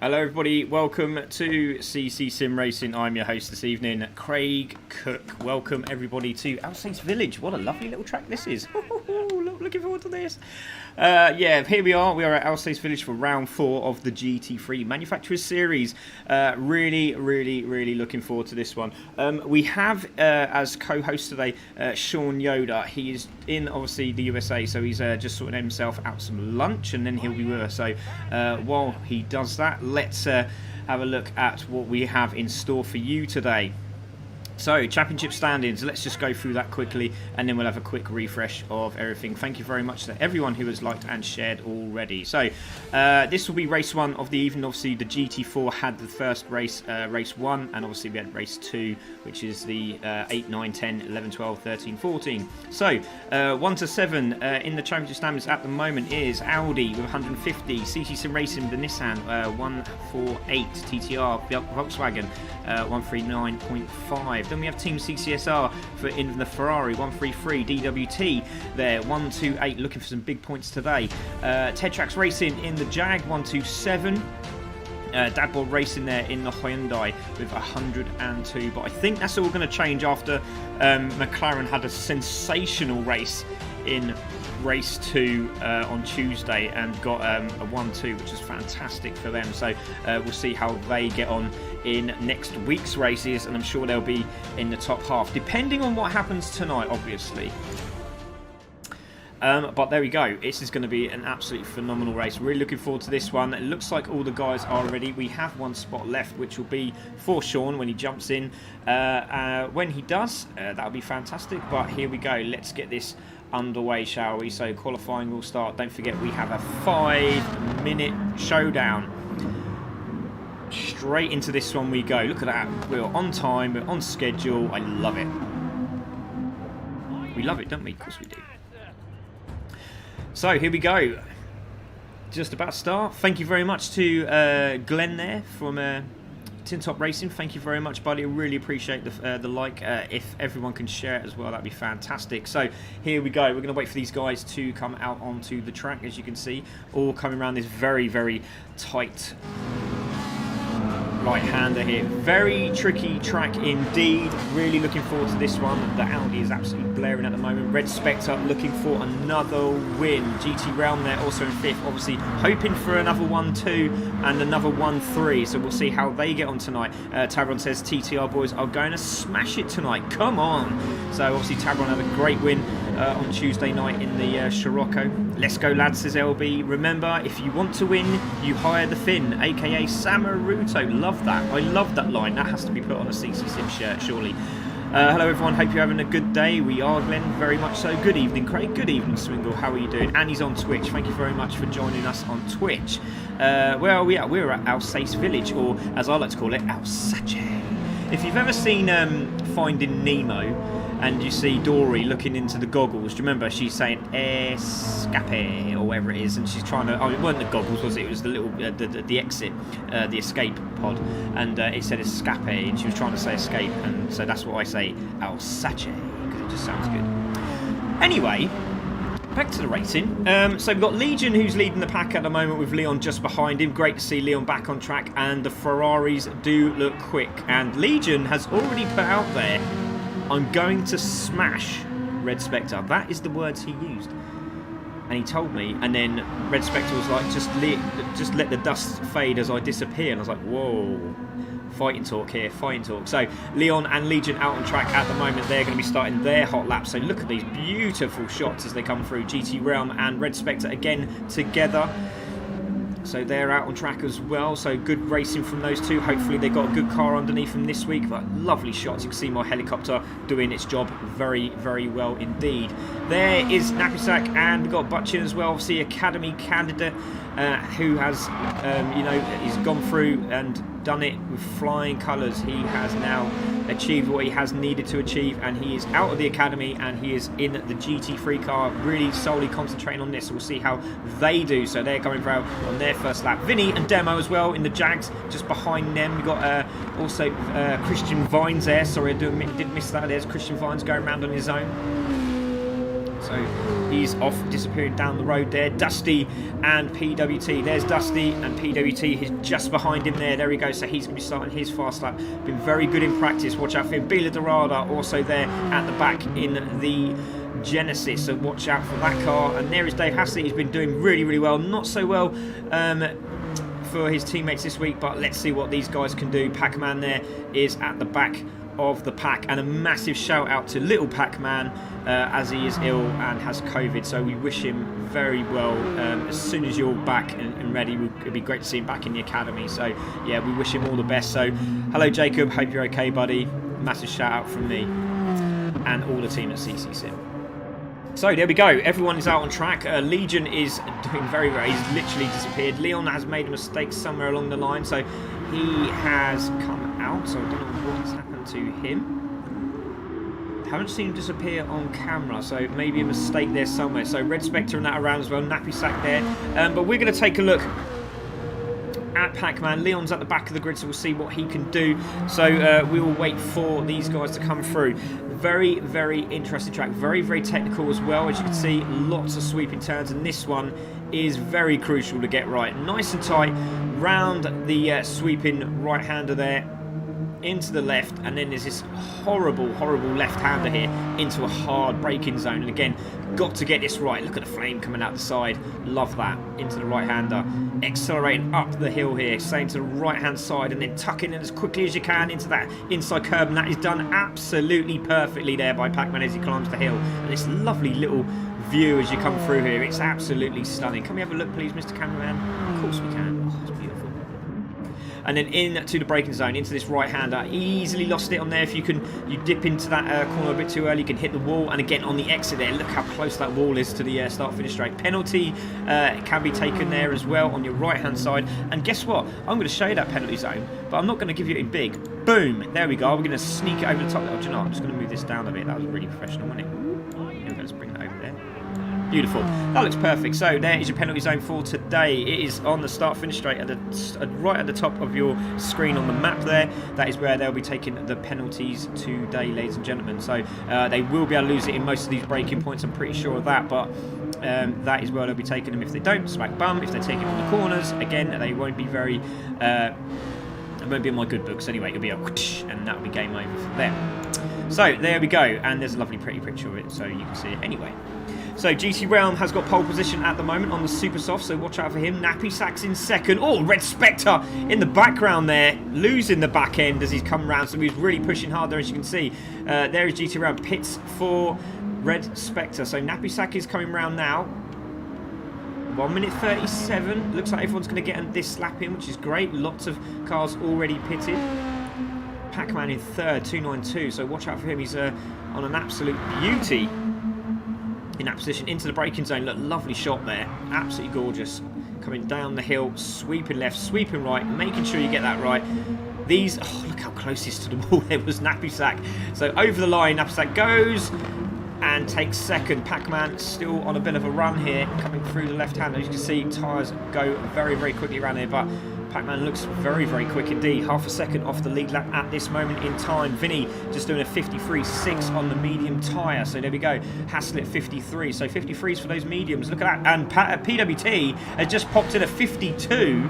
Hello everybody, welcome to CC Sim Racing. I'm your host this evening, Craig Cook. Welcome everybody to Alsace Village. What a lovely little track this is. Looking forward to this. Yeah, here we are. We are at Alsace Village for round 4 of the GT3 Manufacturers Series. Really looking forward to this one. We have as co-host today Sean Yoda. He is in obviously the USA, so he's just sorting himself out some lunch and then he'll be with us. So while he does that, let's have a look at what we have in store for you today. So, championship standings, let's just go through that quickly and then we'll have a quick refresh of everything. Thank you very much to everyone who has liked and shared already. So, this will be race 1 of the evening. Obviously, the GT4 had the first race, race 1, and obviously we had race 2, which is the 8, 9, 10, 11, 12, 13, 14. So, 1 to 7 in the championship standings at the moment is Audi with 150, CC Sim Racing with the Nissan 148, TTR Volkswagen 139.5. Then we have Team CCSR in the Ferrari 133, DWT there 128, looking for some big points today. Tetrax Racing in the Jag 127. Dadbod Racing there in the Hyundai with 102, but I think that's all going to change after McLaren had a sensational race in race 2 on Tuesday and got a 1-2, which is fantastic for them. So we'll see how they get on in next week's races, and I'm sure they'll be in the top half, depending on what happens tonight, obviously. But there we go. This is going to be an absolutely phenomenal race. Really looking forward to this one. It looks like all the guys are ready. We have one spot left, which will be for Sean when he jumps in. When he does, that'll be fantastic. But here we go. Let's get this underway, shall we? So qualifying will start. Don't forget, we have a 5-minute showdown. Straight into this one we go. Look at that. We're on time. We're on schedule. I love it. We love it, don't we? Of course we do. So here we go. Just about to start. Thank you very much to Glenn there from Tin Top Racing. Thank you very much, buddy. I really appreciate the like. If everyone can share it as well, that'd be fantastic. So here we go. We're going to wait for these guys to come out onto the track, as you can see, all coming around this very tight right-hander here. Very tricky track indeed. Really looking forward to this one. The Audi is absolutely blaring at the moment. Red Spectre looking for another win. GT Realm there also in 5th, obviously hoping for another 1-2 and another 1-3, so we'll see how they get on tonight. Tabron says TTR boys are going to smash it tonight. Come on. So obviously Tabron had a great win on Tuesday night in the Scirocco. Let's go lads, says LB. Remember, if you want to win, you hire the Finn, aka Samaruto. Love that. I love that line. That has to be put on a CC Sim shirt, surely. Hello everyone, hope you're having a good day. We are, Glenn, very much so. Good evening, Craig. Good evening, Swingle. How are you doing? And he's on Twitch. Thank you very much for joining us on Twitch. Where are we at? We're at Alsace Village, or as I like to call it, Alsace. If you've ever seen Finding Nemo, and you see Dory looking into the goggles, do you remember she's saying escape or whatever it is, and she's trying to, oh, it weren't the goggles, was it? It was the little the exit, the escape pod, and it said escape, and she was trying to say escape, and so that's what I say, Alsace, because it just sounds good. Anyway, back to the racing. So we've got Legion, who's leading the pack at the moment, with Leon just behind him. Great to see Leon back on track, and the Ferraris do look quick, and Legion has already put out there, I'm going to smash Red Spectre. That is the words he used. And he told me, and then Red Spectre was like, just let the dust fade as I disappear. And I was like, whoa. Fighting talk here, fighting talk. So Leon and Legion out on track at the moment. They're going to be starting their hot lap. So look at these beautiful shots as they come through. GT Realm and Red Spectre again together. So they're out on track as well, so good racing from those two. Hopefully they got a good car underneath them this week, but lovely shots. You can see my helicopter doing its job very well indeed. There is Napisak, and we've got Butchin as well, obviously Academy candidate, who has, he's gone through and done it with flying colours. He has now achieved what he has needed to achieve, and he is out of the academy and he is in the GT3 car, really solely concentrating on this. So we'll see how they do. So they're going out on their first lap. Vinny and Demo as well in the Jags, just behind them. We've got also Christian Vines there. Sorry, I didn't miss that. There's Christian Vines going around on his own. So he's off, disappearing down the road there. Dusty and PWT. There's Dusty and PWT. He's just behind him there. There he goes. So he's going to be starting his fast lap. Been very good in practice. Watch out for him. Bila Dorada also there at the back in the Genesis. So watch out for that car. And there is Dave Haslett. He's been doing really, really well. Not so well for his teammates this week, but let's see what these guys can do. Pac-Man there is at the back of the pack, and a massive shout out to little Pac-Man as he is ill and has COVID, so we wish him very well. As soon as you're back and ready, it'd be great to see him back in the academy. So yeah, we wish him all the best. So hello Jacob, hope you're okay buddy. Massive shout out from me and all the team at CC Sim. So there we go, everyone is out on track. Legion is doing very well, he's literally disappeared. Leon has made a mistake somewhere along the line, so he has come out, so I don't know what has happened to him. Haven't seen him disappear on camera, so maybe a mistake there somewhere. So Red Spectre and that around as well, Nappy Sack there. But we're going to take a look at Pac-Man. Leon's at the back of the grid, so we'll see what he can do. So we will wait for these guys to come through. Very, very interesting track. Very, very technical as well. As you can see, lots of sweeping turns, and this one is very crucial to get right. Nice and tight, round the sweeping right-hander there, into the left, and then there's this horrible left-hander here into a hard braking zone. And again, got to get this right. Look at the flame coming out the side. Love that. Into the right-hander. Accelerating up the hill here, staying to the right-hand side, and then tucking in as quickly as you can into that inside curb. And that is done absolutely perfectly there by Pac-Man as he climbs the hill. And this lovely little view as you come through here. It's absolutely stunning. Can we have a look, please, Mr. Cameraman? Of course we can. Oh, it's beautiful. And then into the braking zone, into this right-hander. Easily lost it on there. If you dip into that corner a bit too early, you can hit the wall. And again, on the exit there, look how close that wall is to the start-finish straight. Penalty can be taken there as well on your right-hand side. And guess what? I'm going to show you that penalty zone, but I'm not going to give you it in big. Boom! There we go. We're going to sneak it over the top. Oh, do you know, I'm just going to move this down a bit. That was really professional, wasn't it? Here we go. Let's bring that over there. Beautiful. That looks perfect. So there is your penalty zone for today. It is on the start-finish straight right at the top of your screen on the map there. That is where they'll be taking the penalties today, ladies and gentlemen. So they will be able to lose it in most of these braking points. I'm pretty sure of that, but that is where they'll be taking them. If they don't, smack bum. If they take it on the corners, again, they won't be very... it won't be in my good books anyway. It'll be a whoosh, and that'll be game over for them. So there we go, and there's a lovely pretty picture of it, so you can see it anyway. So GT Realm has got pole position at the moment on the Super Soft, so watch out for him. Nappy Sack's in second. Oh, Red Spectre in the background there, losing the back end as he's come round, so he's really pushing hard there, as you can see. There is GT Realm, pits for Red Spectre. So Nappy Sack is coming round now. 1 minute 37. Looks like everyone's going to get this lap in, which is great. Lots of cars already pitted. Pac-Man in third, 292. So watch out for him. He's on an absolute beauty in that position. Into the braking zone. Look, lovely shot there. Absolutely gorgeous. Coming down the hill, sweeping left, sweeping right, making sure you get that right. These, oh, look how close he is to the wall. There was Nappy Sack. So over the line, Nappy Sack goes and takes second. Pac-Man still on a bit of a run here, coming through the left hand. As you can see, tyres go very, very quickly around here, but Pac-Man looks very, very quick indeed. Half a second off the lead lap at this moment in time. Vinny just doing a 53.6 on the medium tyre. So there we go. Haslett 53. So 53s for those mediums. Look at that. And PWT has just popped in a 52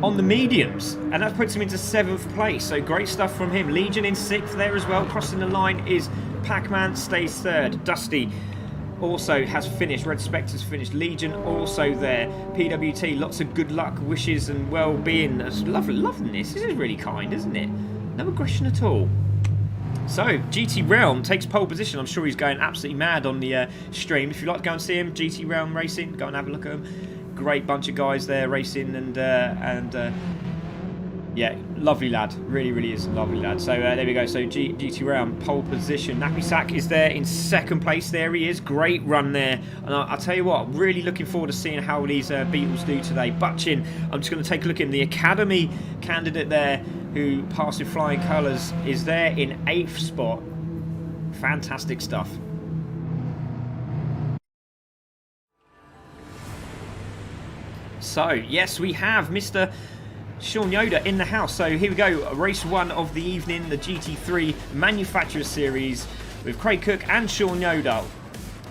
on the mediums, and that puts him into 7th place. So great stuff from him. Legion in 6th there as well. Crossing the line is Pac-Man, stays 3rd. Dusty also has finished. Red Spectre's finished. Legion also there. PWT, lots of good luck, wishes and well-being. That's loving this. This is really kind, isn't it? No aggression at all. So, GT Realm takes pole position. I'm sure he's going absolutely mad on the stream. If you'd like to go and see him, GT Realm Racing, go and have a look at him. Great bunch of guys there racing, and yeah, lovely lad. Really, really is a lovely lad. So there we go. So GT Realm pole position. Nappy Sack is there in 2nd place. There he is. Great run there. And I'll tell you what, really looking forward to seeing how these Beetles do today. Butchin, I'm just going to take a look in the Academy candidate there, who passed with flying colours, is there in 8th spot. Fantastic stuff. So, yes, we have Mr. Sean Yoda in the house. So here we go, race 1 of the evening, the GT3 Manufacturers Series with Craig Cook and Sean Yoda.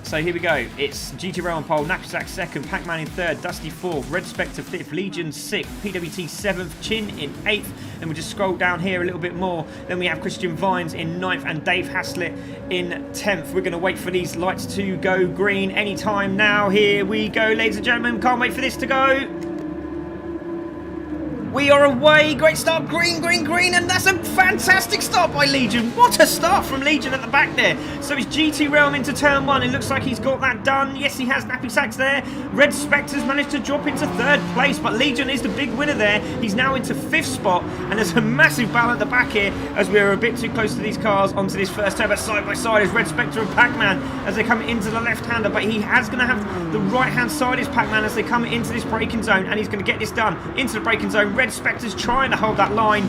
So here we go. It's GT Rail on pole, Knapsack second, Pac-Man in third, Dusty fourth, Red Spectre fifth, Legion sixth, PWT seventh, Chin in eighth. And we just scroll down here a little bit more. Then we have Christian Vines in ninth and Dave Haslett in 10th. We're going to wait for these lights to go green anytime now. Here we go, ladies and gentlemen. Can't wait for this to go. We are away. Great start. Green, green, green. And that's a fantastic start by Legion. What a start from Legion at the back there. So it's GT Realm into turn one. It looks like he's got that done. Yes, he has. Nappy Sacks there. Red Spectre's managed to drop into third place, but Legion is the big winner there. He's now into fifth spot, and there's a massive battle at the back here as we're a bit too close to these cars onto this first turn. But side by side is Red Spectre and Pac-Man as they come into the left-hander, but he has going to have the right-hand side is Pac-Man as they come into this braking zone, and he's going to get this done into the braking zone. Red Spectre's trying to hold that line.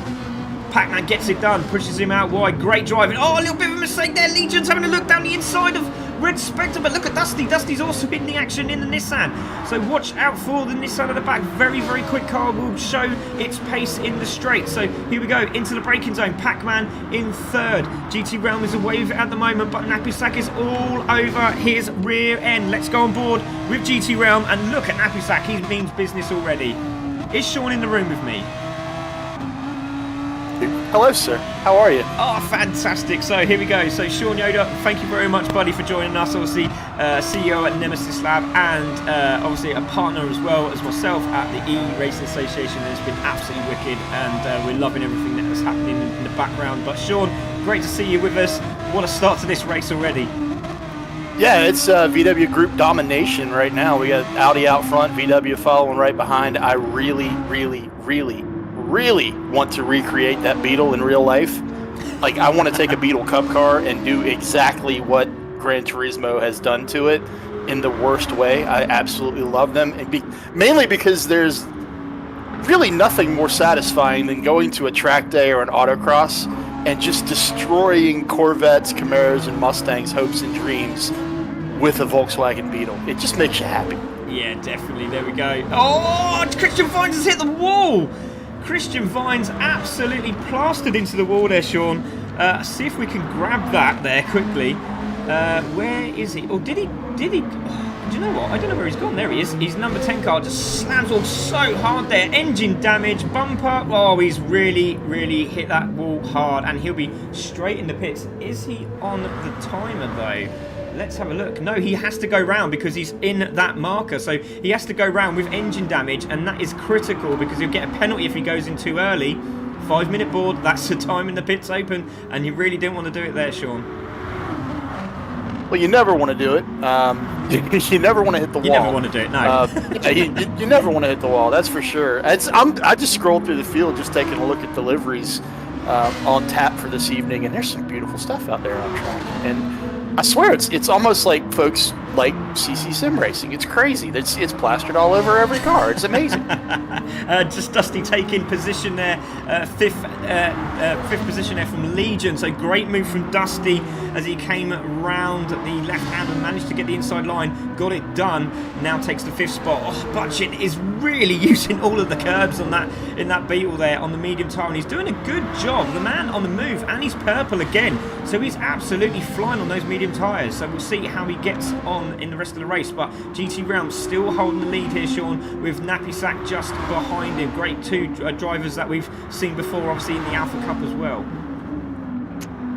Pac-Man gets it done, pushes him out wide. Great driving. Oh, a little bit of a mistake there. Legion's having a look down the inside of Red Spectre, but look at Dusty. Dusty's also in the action in the Nissan. So watch out for the Nissan at the back. Very, very quick car will show its pace in the straight. So here we go into the braking zone. Pac-Man in third. GT Realm is away with it at the moment, but Nappy Sack is all over his rear end. Let's go on board with GT Realm and look at Nappy Sack. He means business already. Is Sean in the room with me? Hello, sir. How are you? Oh, fantastic. So here we go. So Sean Yoda, thank you very much, buddy, for joining us. Obviously, CEO at Nemesis Lab and obviously a partner as well as myself at the E-Racing Association. And it's been absolutely wicked and we're loving everything that is happening in the background. But Sean, great to see you with us. What a start to this race already. Yeah, it's VW Group domination right now. We got Audi out front, VW following right behind. I really want to recreate that Beetle in real life. Like, I want to take a Beetle Cup car and do exactly what Gran Turismo has done to it in the worst way. I absolutely love them, and mainly because there's really nothing more satisfying than going to a track day or an autocross and just destroying Corvettes, Camaros, and Mustangs' hopes and dreams with a Volkswagen Beetle. It just makes you happy. Yeah, definitely. There we go. Oh, Christian Vines has hit the wall. Christian Vines absolutely plastered into the wall there, Sean. See if we can grab that there quickly. Where is he? Oh, did he? Oh, do you know what? I don't know where he's gone. There he is. His number 10 car just slams off so hard there. Engine damage, bumper. Oh, he's really hit that wall hard, and he'll be straight in the pits. Is he on the timer though? Let's have a look. No, he has to go round because he's in that marker. So he has to go round with engine damage, and that is critical because he'll get a penalty if he goes in too early. 5-minute board, that's the time in the pits open, and you really didn't want to do it there, Sean. Well, you never want to do it. You never want to hit the wall. You never want to do it, no. You never want to hit the wall, that's for sure. I just scrolled through the field just taking a look at deliveries on tap for this evening, and there's some beautiful stuff out there on track. And I swear it's almost like folks like CC Sim Racing. It's crazy. It's plastered all over every car. It's amazing. Just Dusty taking position there, fifth position there from Legion. So great move from Dusty as he came round the left hand and managed to get the inside line. Got it done. Now takes the fifth spot. Oh, Butchin is really using all of the curbs on that in that Beetle there on the medium tire, and he's doing a good job. The man on the move, and he's purple again. So he's absolutely flying on those medium tyres. So we'll see how he gets on in the rest of the race, but GT Realm still holding the lead here, Sean, with Nappy Sack just behind him. Great two drivers that we've seen before, obviously in the Alpha Cup as well.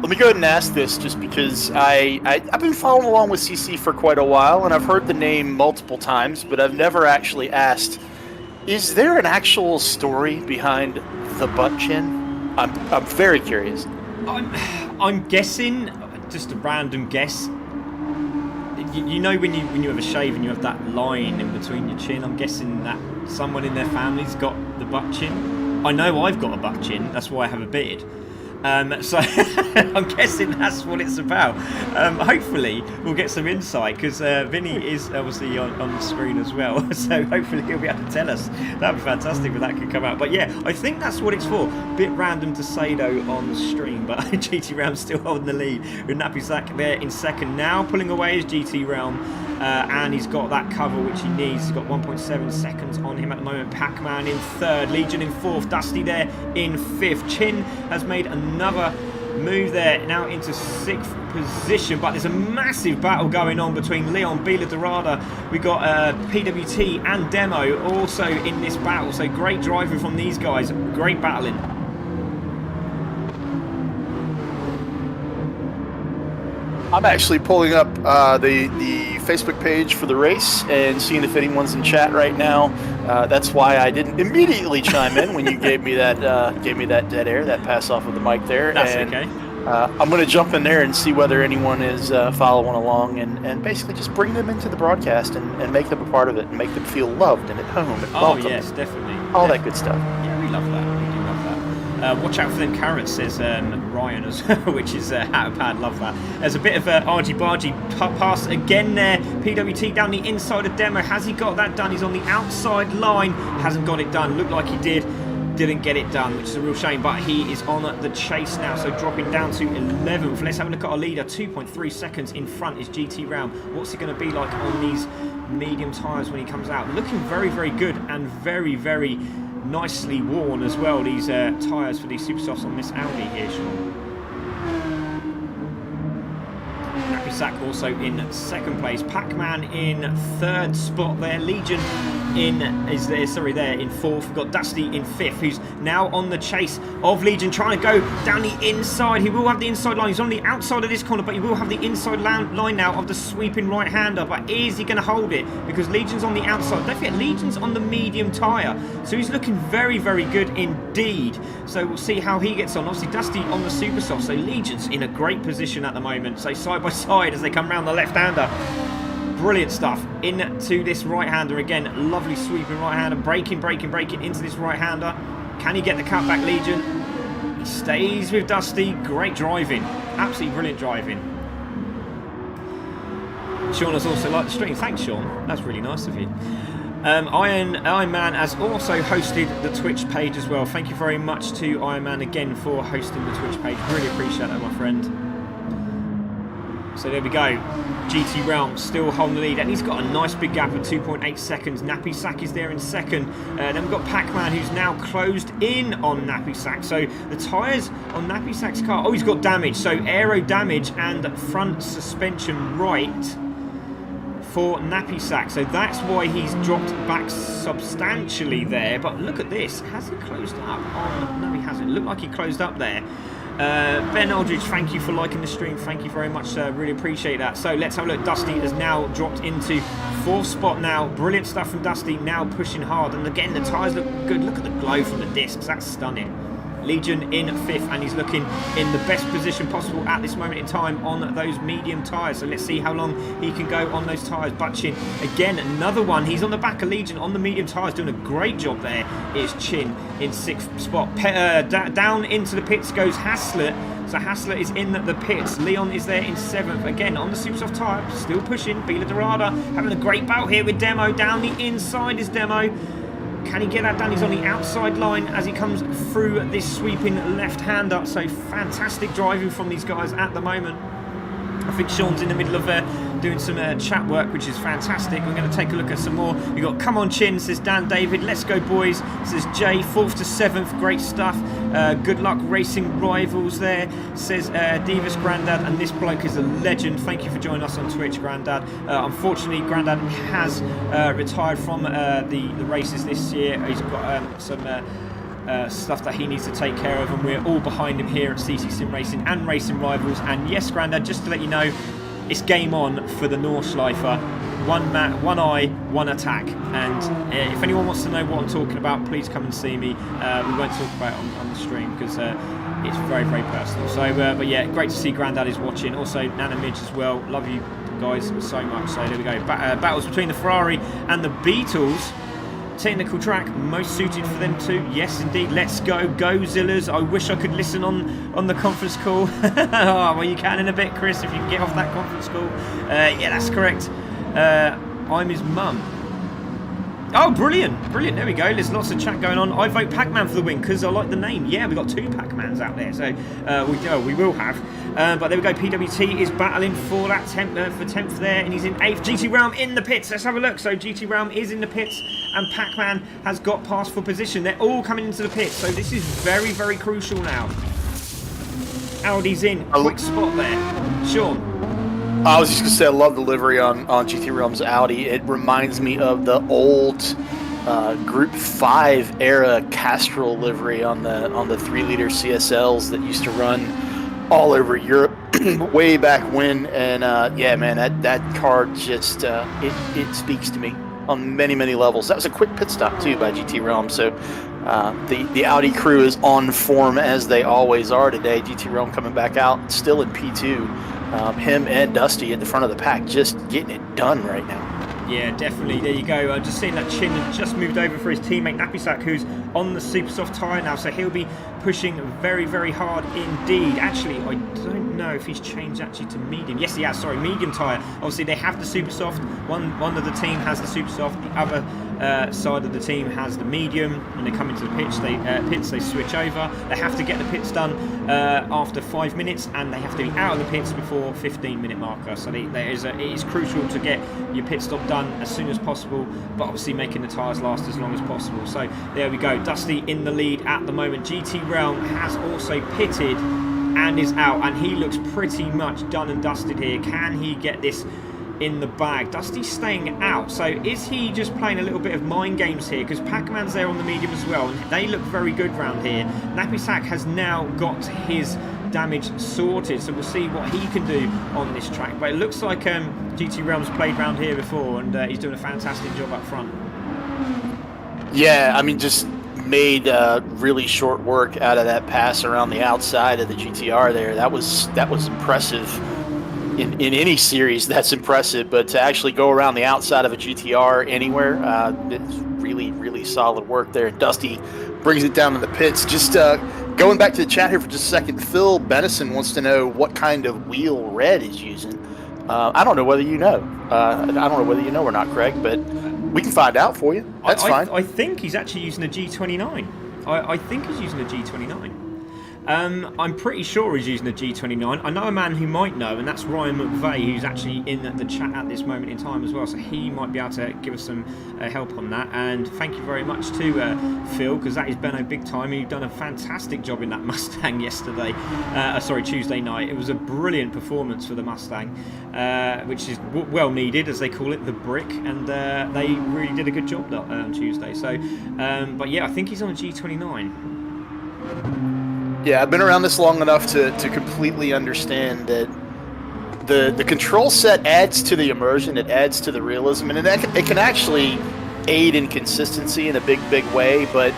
Let me go ahead and ask this just because I've been following along with CC for quite a while, and I've heard the name multiple times, but I've never actually asked, is there an actual story behind the butt chin? I'm very curious. I'm guessing, just a random guess. You know when you have a shave and you have that line in between your chin, I'm guessing that someone in their family's got the butt chin. I know I've got a butt chin, that's why I have a beard. So I'm guessing that's what it's about. Hopefully we'll get some insight because Vinny is obviously on the screen as well. So hopefully he'll be able to tell us. That'd be fantastic if that could come out. But yeah, I think that's what it's for. Bit random to say though on the stream, but GT Realm still holding the lead with Nappy Sack there in second. Now pulling away is GT Realm. And he's got that cover which he needs. He's got 1.7 seconds on him at the moment. Pac-Man in third, Legion in fourth, Dusty there in fifth. Chin has made another move there now into 6th position, but there's a massive battle going on between Leon, Bila Dorada. We got PWT and Demo also in this battle, so great driving from these guys, great battling. I'm actually pulling up the Facebook page for the race and seeing if anyone's in chat right now. That's why I didn't immediately chime in when you gave me that dead air, that pass off of the mic there. That's and, okay. I'm going to jump in there and see whether anyone is following along and basically just bring them into the broadcast and make them a part of it and make them feel loved and at home and welcome. Oh yes, definitely. All that good stuff. Yeah, we love that. We do love that. Watch out for them carrots, says Ryan, as which is out of pad. Love that. There's a bit of argy-bargy pass again there. PWT down the inside of Demo. Has he got that done? He's on the outside line. Hasn't got it done. Looked like he did. Didn't get it done, which is a real shame, but he is on the chase now, so dropping down to 11th. Let's have a look at our leader. 2.3 seconds in front is GT Realm. What's he going to be like on these medium tyres when he comes out? Looking very, very good and very, very nicely worn as well, these tyres for these super softs on this Audi here, Sean. Sack also in 2nd place. Pac-Man in 3rd spot there. Legion in 4th. We've got Dusty in 5th, who's now on the chase of Legion, trying to go down the inside. He will have the inside line. He's on the outside of this corner, but he will have the inside line now of the sweeping right-hander. But is he going to hold it? Because Legion's on the outside. Don't forget, Legion's on the medium tyre, so he's looking very, very good indeed. So we'll see how he gets on. Obviously, Dusty on the super soft, so Legion's in a great position at the moment. So side by side as they come round the left-hander. Brilliant stuff into this right-hander again. Lovely sweeping right-hander, braking into this right-hander. Can he get the cutback, Legion? He stays with Dusty. Great driving, absolutely brilliant driving. Sean has also liked the stream. Thanks, Sean. That's really nice of you. Iron Man has also hosted the Twitch page as well. Thank you very much to Iron Man again for hosting the Twitch page. Really appreciate that, my friend. So there we go. GT Realm still holding the lead, and he's got a nice big gap of 2.8 seconds. Nappy Sack is there in 2nd. Then we've got Pac-Man, who's now closed in on Nappy Sack. So the tyres on Nappy Sack's car, oh, he's got damage. So aero damage and front suspension right for Nappy Sack. So that's why he's dropped back substantially there. But look at this. Has he closed up on... No, he hasn't. Looked like he closed up there. Ben Aldridge, thank you for liking the stream. Thank you very much, sir. Really appreciate that. So let's have a look. Dusty has now dropped into 4th spot now. Brilliant stuff from Dusty, now pushing hard. And again, the tyres look good. Look at the glow from the discs. That's stunning. Legion in 5th, and he's looking in the best position possible at this moment in time on those medium tyres. So let's see how long he can go on those tyres. Butchin, again, another one. He's on the back of Legion on the medium tyres, doing a great job there. Is Chin in 6th spot. Down into the pits goes Haslett. So Haslett is in the pits. Leon is there in 7th. Again, on the super soft tyre, still pushing. Bila Dorada having a great bout here with Demo. Down the inside is Demo. Can he get that done? He's on the outside line as he comes through this sweeping left-hander. So fantastic driving from these guys at the moment. I think Sean's in the middle of doing some chat work, which is fantastic. We're going to take a look at some more. We've got Come On Chin, says Dan David. Let's go, boys. Says Jay, 4th to 7th. Great stuff. Good luck racing rivals there, says Divas Grandad. And this bloke is a legend. Thank you for joining us on Twitch, Grandad. Unfortunately, Grandad has retired from the races this year. He's got some... stuff that he needs to take care of, and we're all behind him here at CC Sim Racing and Racing Rivals. And yes, Grandad, just to let you know, it's game on for the Nordschleifer. One eye, one attack. And if anyone wants to know what I'm talking about, please come and see me. We won't talk about it on the stream because it's very, very personal. So, but yeah, great to see Grandad is watching. Also, Nana Midge as well. Love you guys so much. So there we go. Battles between the Ferrari and the Beetles. Technical track most suited for them too. Yes, indeed. Let's go, Zillas. I wish I could listen on the conference call. Oh, well, you can in a bit, Chris, if you can get off that conference call. Yeah, that's correct. I'm his mum. Oh, brilliant. There we go. There's lots of chat going on. I vote Pac-Man for the win because I like the name. Yeah, we've got 2 Pac-Mans out there, so we will have. But there we go. PWT is battling for that 10th there, and he's in 8th. GT Realm in the pits. Let's have a look. So GT Realm is in the pits, and Pac-Man has got past for position. They're all coming into the pits, so this is very, very crucial now. Audi's in. Quick spot there. Sean. I was just going to say, I love the livery on GT Realms Audi. It reminds me of the old Group 5 era Castrol livery on the 3-liter CSLs that used to run all over Europe way back when. And yeah, man, that car just it speaks to me on many levels. That was a quick pit stop too by GT Realm. So the Audi crew is on form as they always are today. GT Realm coming back out still in P2. Him and Dusty at the front of the pack, just getting it done right now. Yeah, definitely. There you go. Just seeing that Chin has just moved over for his teammate Napisak, who's on the super soft tyre now, so he'll be pushing very hard indeed. Actually, I don't know if he's changed actually to medium. Yes, he has. Sorry, medium tyre. Obviously, they have the super soft. One of the team has the super soft. The other side of the team has the medium. When they come into the pits, they switch over. They have to get the pits done after 5 minutes, and they have to be out of the pits before 15-minute marker. So it is crucial to get your pit stop done as soon as possible, but obviously making the tyres last as long as possible. So there we go. Dusty in the lead at the moment. GT Realm has also pitted and is out, and he looks pretty much done and dusted here. Can he get this in the bag? Dusty's staying out, so is he just playing a little bit of mind games here? Because Pac-Man's there on the medium as well, and they look very good round here. Napisak has now got his damage sorted, so we'll see what he can do on this track. But it looks like GT Realm's played round here before, and he's doing a fantastic job up front. Yeah, I mean, just made really short work out of that pass around the outside of the GTR there. That was impressive. In any series, that's impressive, but to actually go around the outside of a GTR anywhere, it's really solid work there. Dusty brings it down to the pits. Just going back to the chat here for just a second, Phil Benison wants to know what kind of wheel Red is using. I don't know whether you know. I don't know whether you know or not, Craig, but we can find out for you. That's fine. I think he's actually using a G29. I think he's using a G29. I'm pretty sure he's using a G29. I know a man who might know, and that's Ryan McVeigh, who's actually in the chat at this moment in time as well, so he might be able to give us some help on that. And thank you very much to Phil, because that is Benno big time. You've done a fantastic job in that Mustang yesterday. Tuesday night. It was a brilliant performance for the Mustang, which is well needed, as they call it, the brick, and they really did a good job on Tuesday. So, but yeah, I think he's on a G29. Yeah, I've been around this long enough to completely understand that the control set adds to the immersion, it adds to the realism, and it can actually aid in consistency in a big way, but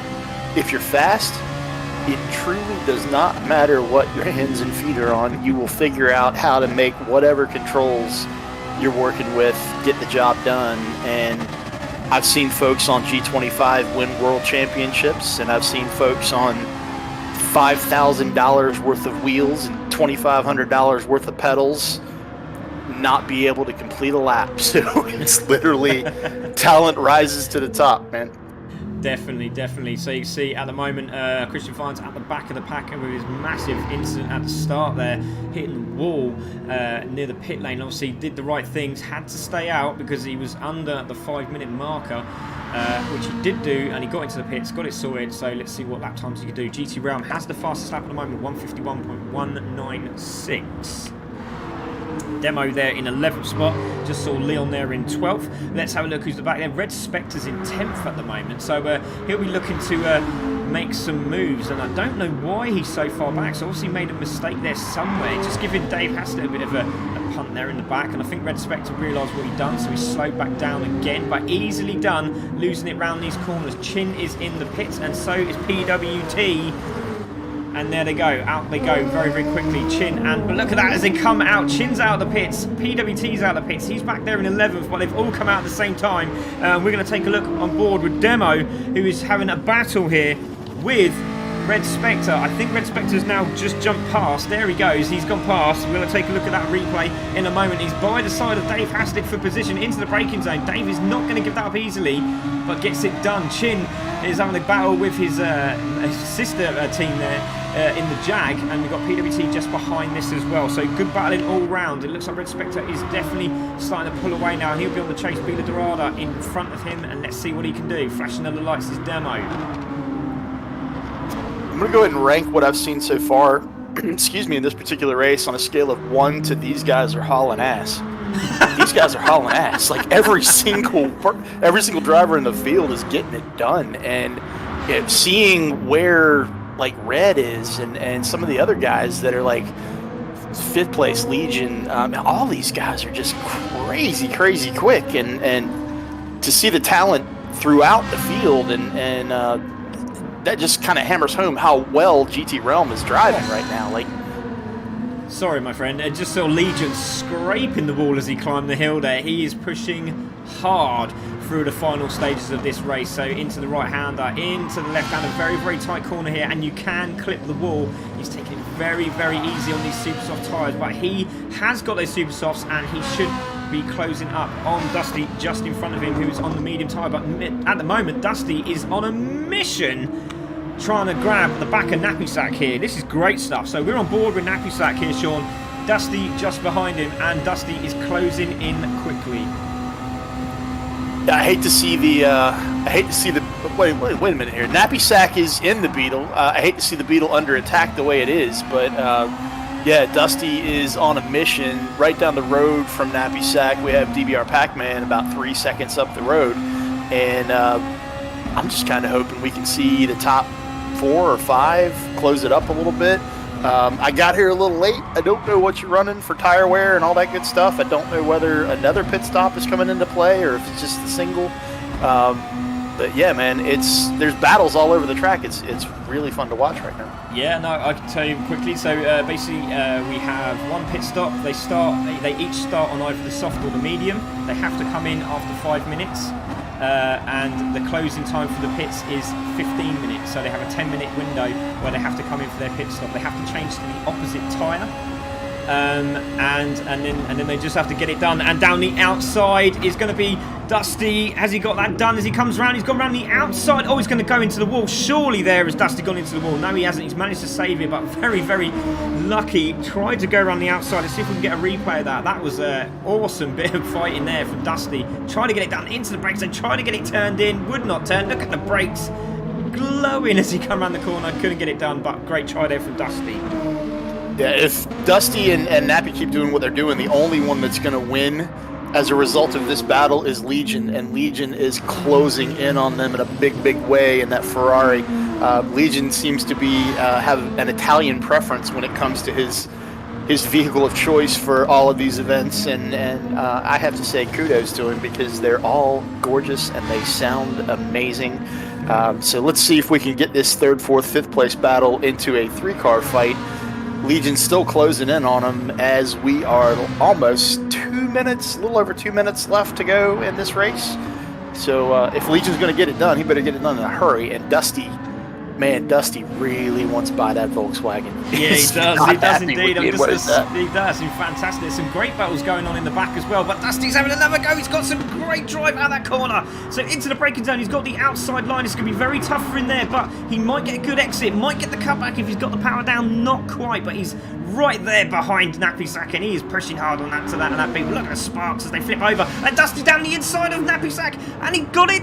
if you're fast, it truly does not matter what your hands and feet are on. You will figure out how to make whatever controls you're working with get the job done. And I've seen folks on G25 win world championships, and I've seen folks on $5,000 worth of wheels and $2,500 worth of pedals not be able to complete a lap. So it's literally talent rises to the top, man. Definitely. So you can see at the moment Christian Fine's at the back of the pack with his massive incident at the start there, hitting the wall near the pit lane. Obviously did the right things, had to stay out because he was under the 5-minute marker, which he did do, and he got into the pits, got it sorted. So let's see what lap times he can do. GT Realm has the fastest lap at the moment, 151.196. Demo there in 11th spot. Just saw Leon there in 12th. Let's have a look who's the back there. Red Spectre's in 10th at the moment, so he'll be looking to make some moves, and I don't know why he's so far back. So obviously made a mistake there somewhere, just giving Dave Hastert a bit of a punt there in the back, and I think Red Spectre realised what he'd done, so he slowed back down again, but easily done, losing it round these corners. Chin is in the pits, and so is PWT. And there they go, out they go very quickly. Chin, but look at that as they come out. Chin's out of the pits, PWT's out of the pits. He's back there in 11th, but they've all come out at the same time. We're going to take a look on board with Demo, who is having a battle here with Red Spectre. I think Red Spectre's now just jumped past. There he goes, he's gone past. We're going to take a look at that replay in a moment. He's by the side of Dave Hastert for position into the braking zone. Dave is not going to give that up easily, but gets it done. Chin is having a battle with his sister team there in the Jag, and we've got PWT just behind this as well. So good battling all round. It looks like Red Spectre is definitely starting to pull away now. He'll be on the chase. Bila Dorada in front of him, and let's see what he can do. Flashing under the lights is Demo. I'm going to go ahead and rank what I've seen so far. excuse me, in this particular race, on a scale of 1 to these guys are hauling ass. These guys are hauling ass. Like every single driver in the field is getting it done, and seeing where like Red is and some of the other guys that are like 5th place Legion, all these guys are just crazy quick, and to see the talent throughout the field, and that just kind of hammers home how well GT Realm is driving right now. Like, sorry, my friend. Just saw Legion scraping the wall as he climbed the hill there. He is pushing hard through the final stages of this race. So into the right-hander, into the left-hander, very tight corner here, and you can clip the wall. He's taking it very easy on these super soft tyres, but he has got those super softs, and he should be closing up on Dusty just in front of him, who's on the medium tyre. But at the moment, Dusty is on a mission trying to grab the back of Nappy Sack here. This is great stuff. So we're on board with Nappy Sack here, Sean. Dusty just behind him, and Dusty is closing in quickly. I hate to see the. Wait a minute here. Nappy Sack is in the Beetle. I hate to see the Beetle under attack the way it is, but yeah, Dusty is on a mission right down the road from Nappy Sack. We have DBR Pac-Man about 3 seconds up the road, and I'm just kind of hoping we can see the top 4 or 5 close it up a little bit. I got here a little late. I don't know what you're running for tire wear and all that good stuff. I don't know whether another pit stop is coming into play or if it's just the single. But yeah, man, there's battles all over the track. It's really fun to watch right now. Yeah, no, I can tell you quickly. So basically, we have one pit stop. They each start on either the soft or the medium. They have to come in after 5 minutes. And the closing time for the pits is 15 minutes, so they have a 10-minute window where they have to come in for their pit stop. They have to change to the opposite tyre, and then they just have to get it done. And down the outside is going to be Dusty. Has he got that done? As he comes around, he's gone around the outside. Oh, he's going to go into the wall. Surely there has Dusty gone into the wall. No, he hasn't. He's managed to save it, but very lucky. Tried to go around the outside. Let's see if we can get a replay of that. That was an awesome bit of fighting there from Dusty. Trying to get it done into the brakes and trying to get it turned in. Would not turn. Look at the brakes glowing as he come around the corner. Couldn't get it done, but great try there from Dusty. Yeah, if Dusty and Nappy keep doing what they're doing, the only one that's going to win as a result of this battle is Legion, and Legion is closing in on them in a big way in that Ferrari. Legion seems to be have an Italian preference when it comes to his vehicle of choice for all of these events, and I have to say kudos to him because they're all gorgeous and they sound amazing. So let's see if we can get this 3rd, 4th, 5th place battle into a 3-car fight. Legion's still closing in on them as we are almost 2 minutes, a little over 2 minutes left to go in this race. So if Legion's going to get it done, he better get it done in a hurry. And Dusty, man, Dusty really wants to buy that Volkswagen. Yeah, he does. He does indeed. He does. Fantastic. There's some great battles going on in the back as well. But Dusty's having another go. He's got some great drive out of that corner. So into the braking zone. He's got the outside line. It's going to be very tough for him there. But he might get a good exit. Might get the cutback if he's got the power down. Not quite. But he's right there behind Nappy Sack. And he is pushing hard on that to that and that big. Look at the sparks as they flip over. And Dusty's down the inside of Nappy Sack. And he got it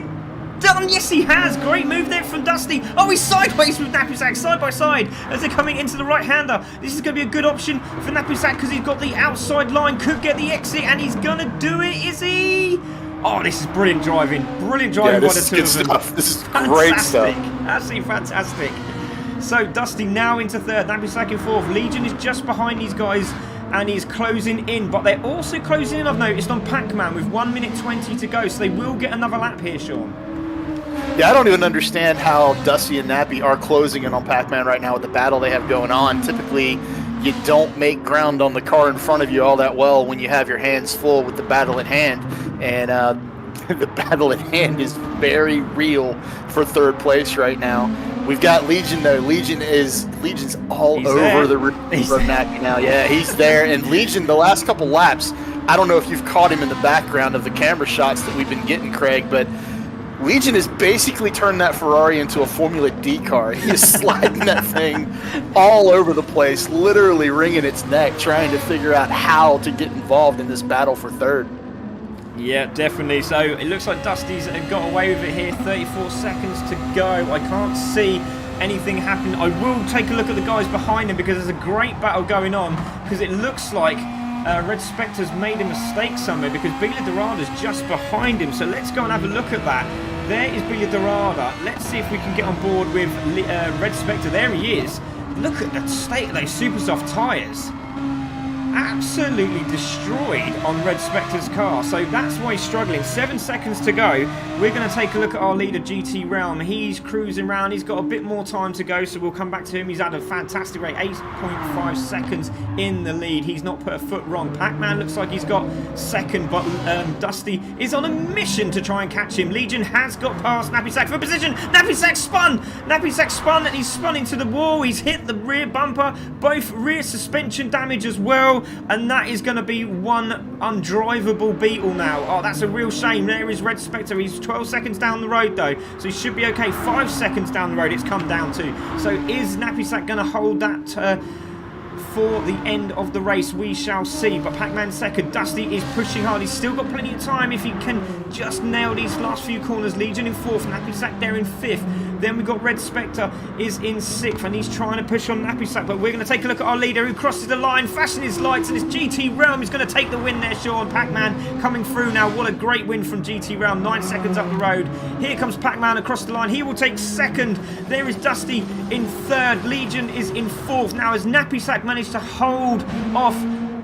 done. Yes, he has. Great move there from Dusty. Oh, he's sideways with Nappy Sack, side by side as they're coming into the right-hander. This is going to be a good option for Nappy Sack because he's got the outside line, could get the exit, and he's going to do it, is he? Oh, this is brilliant driving. Brilliant driving by the two of them. This is great stuff. Absolutely fantastic. So Dusty now into 3rd, Nappy Sack in 4th. Legion is just behind these guys and he's closing in, but they're also closing in, I've noticed, on Pac-Man with 1 minute 20 to go, so they will get another lap here, Sean. Yeah, I don't even understand how Dusty and Nappy are closing in on Pac-Man right now with the battle they have going on. Typically, you don't make ground on the car in front of you all that well when you have your hands full with the battle at hand. And the battle at hand is very real for 3rd place right now. We've got Legion, though. Legion's all over the roof of Nappy now. Yeah, he's there. And Legion, the last couple laps, I don't know if you've caught him in the background of the camera shots that we've been getting, Craig, but Legion has basically turned that Ferrari into a Formula D car. He is sliding that thing all over the place, literally wringing its neck, trying to figure out how to get involved in this battle for 3rd. Yeah, definitely. So it looks like Dusty's got away with it here. 34 seconds to go. I can't see anything happen. I will take a look at the guys behind him because there's a great battle going on, because it looks like Red Spectre's made a mistake somewhere, because Bila Dorada's just behind him. So let's go and have a look at that. There is Bila Dorada. Let's see if we can get on board with Red Spectre. There he is. Look at the state of those super soft tyres. Absolutely destroyed on Red Spectre's car, so that's why he's struggling. 7 seconds to go. We're going to take a look at our leader, GT Realm. He's cruising around. He's got a bit more time to go, so we'll come back to him. He's had a fantastic rate, 8.5 seconds in the lead. He's not put a foot wrong. Pac-Man looks like he's got second, but Dusty is on a mission to try and catch him. Legion has got past Nappy Sack for position. Nappy Sack spun! Nappy Sack spun, and he's spun into the wall. He's hit the rear bumper, both rear suspension damage as well. And that is going to be one undrivable Beetle now. Oh, that's a real shame. There is Red Spectre. He's 12 seconds down the road, though. So he should be okay. 5 seconds down the road it's come down to. So is Nappy Sack going to hold that for the end of the race? We shall see. But Pac-Man second. Dusty is pushing hard. He's still got plenty of time if he can just nail these last few corners. Legion in fourth. Nappy Sack there in fifth. Then we've got Red Spectre is in sixth, and he's trying to push on Nappy Sack. But we're going to take a look at our leader who crosses the line, flashing his lights, and it's GT Realm is going to take the win there, Sean. Pac-Man coming through now. What a great win from GT Realm. 9 seconds up the road. Here comes Pac-Man across the line. He will take second. There is Dusty in third. Legion is in fourth. Now as Nappy Sack managed to hold off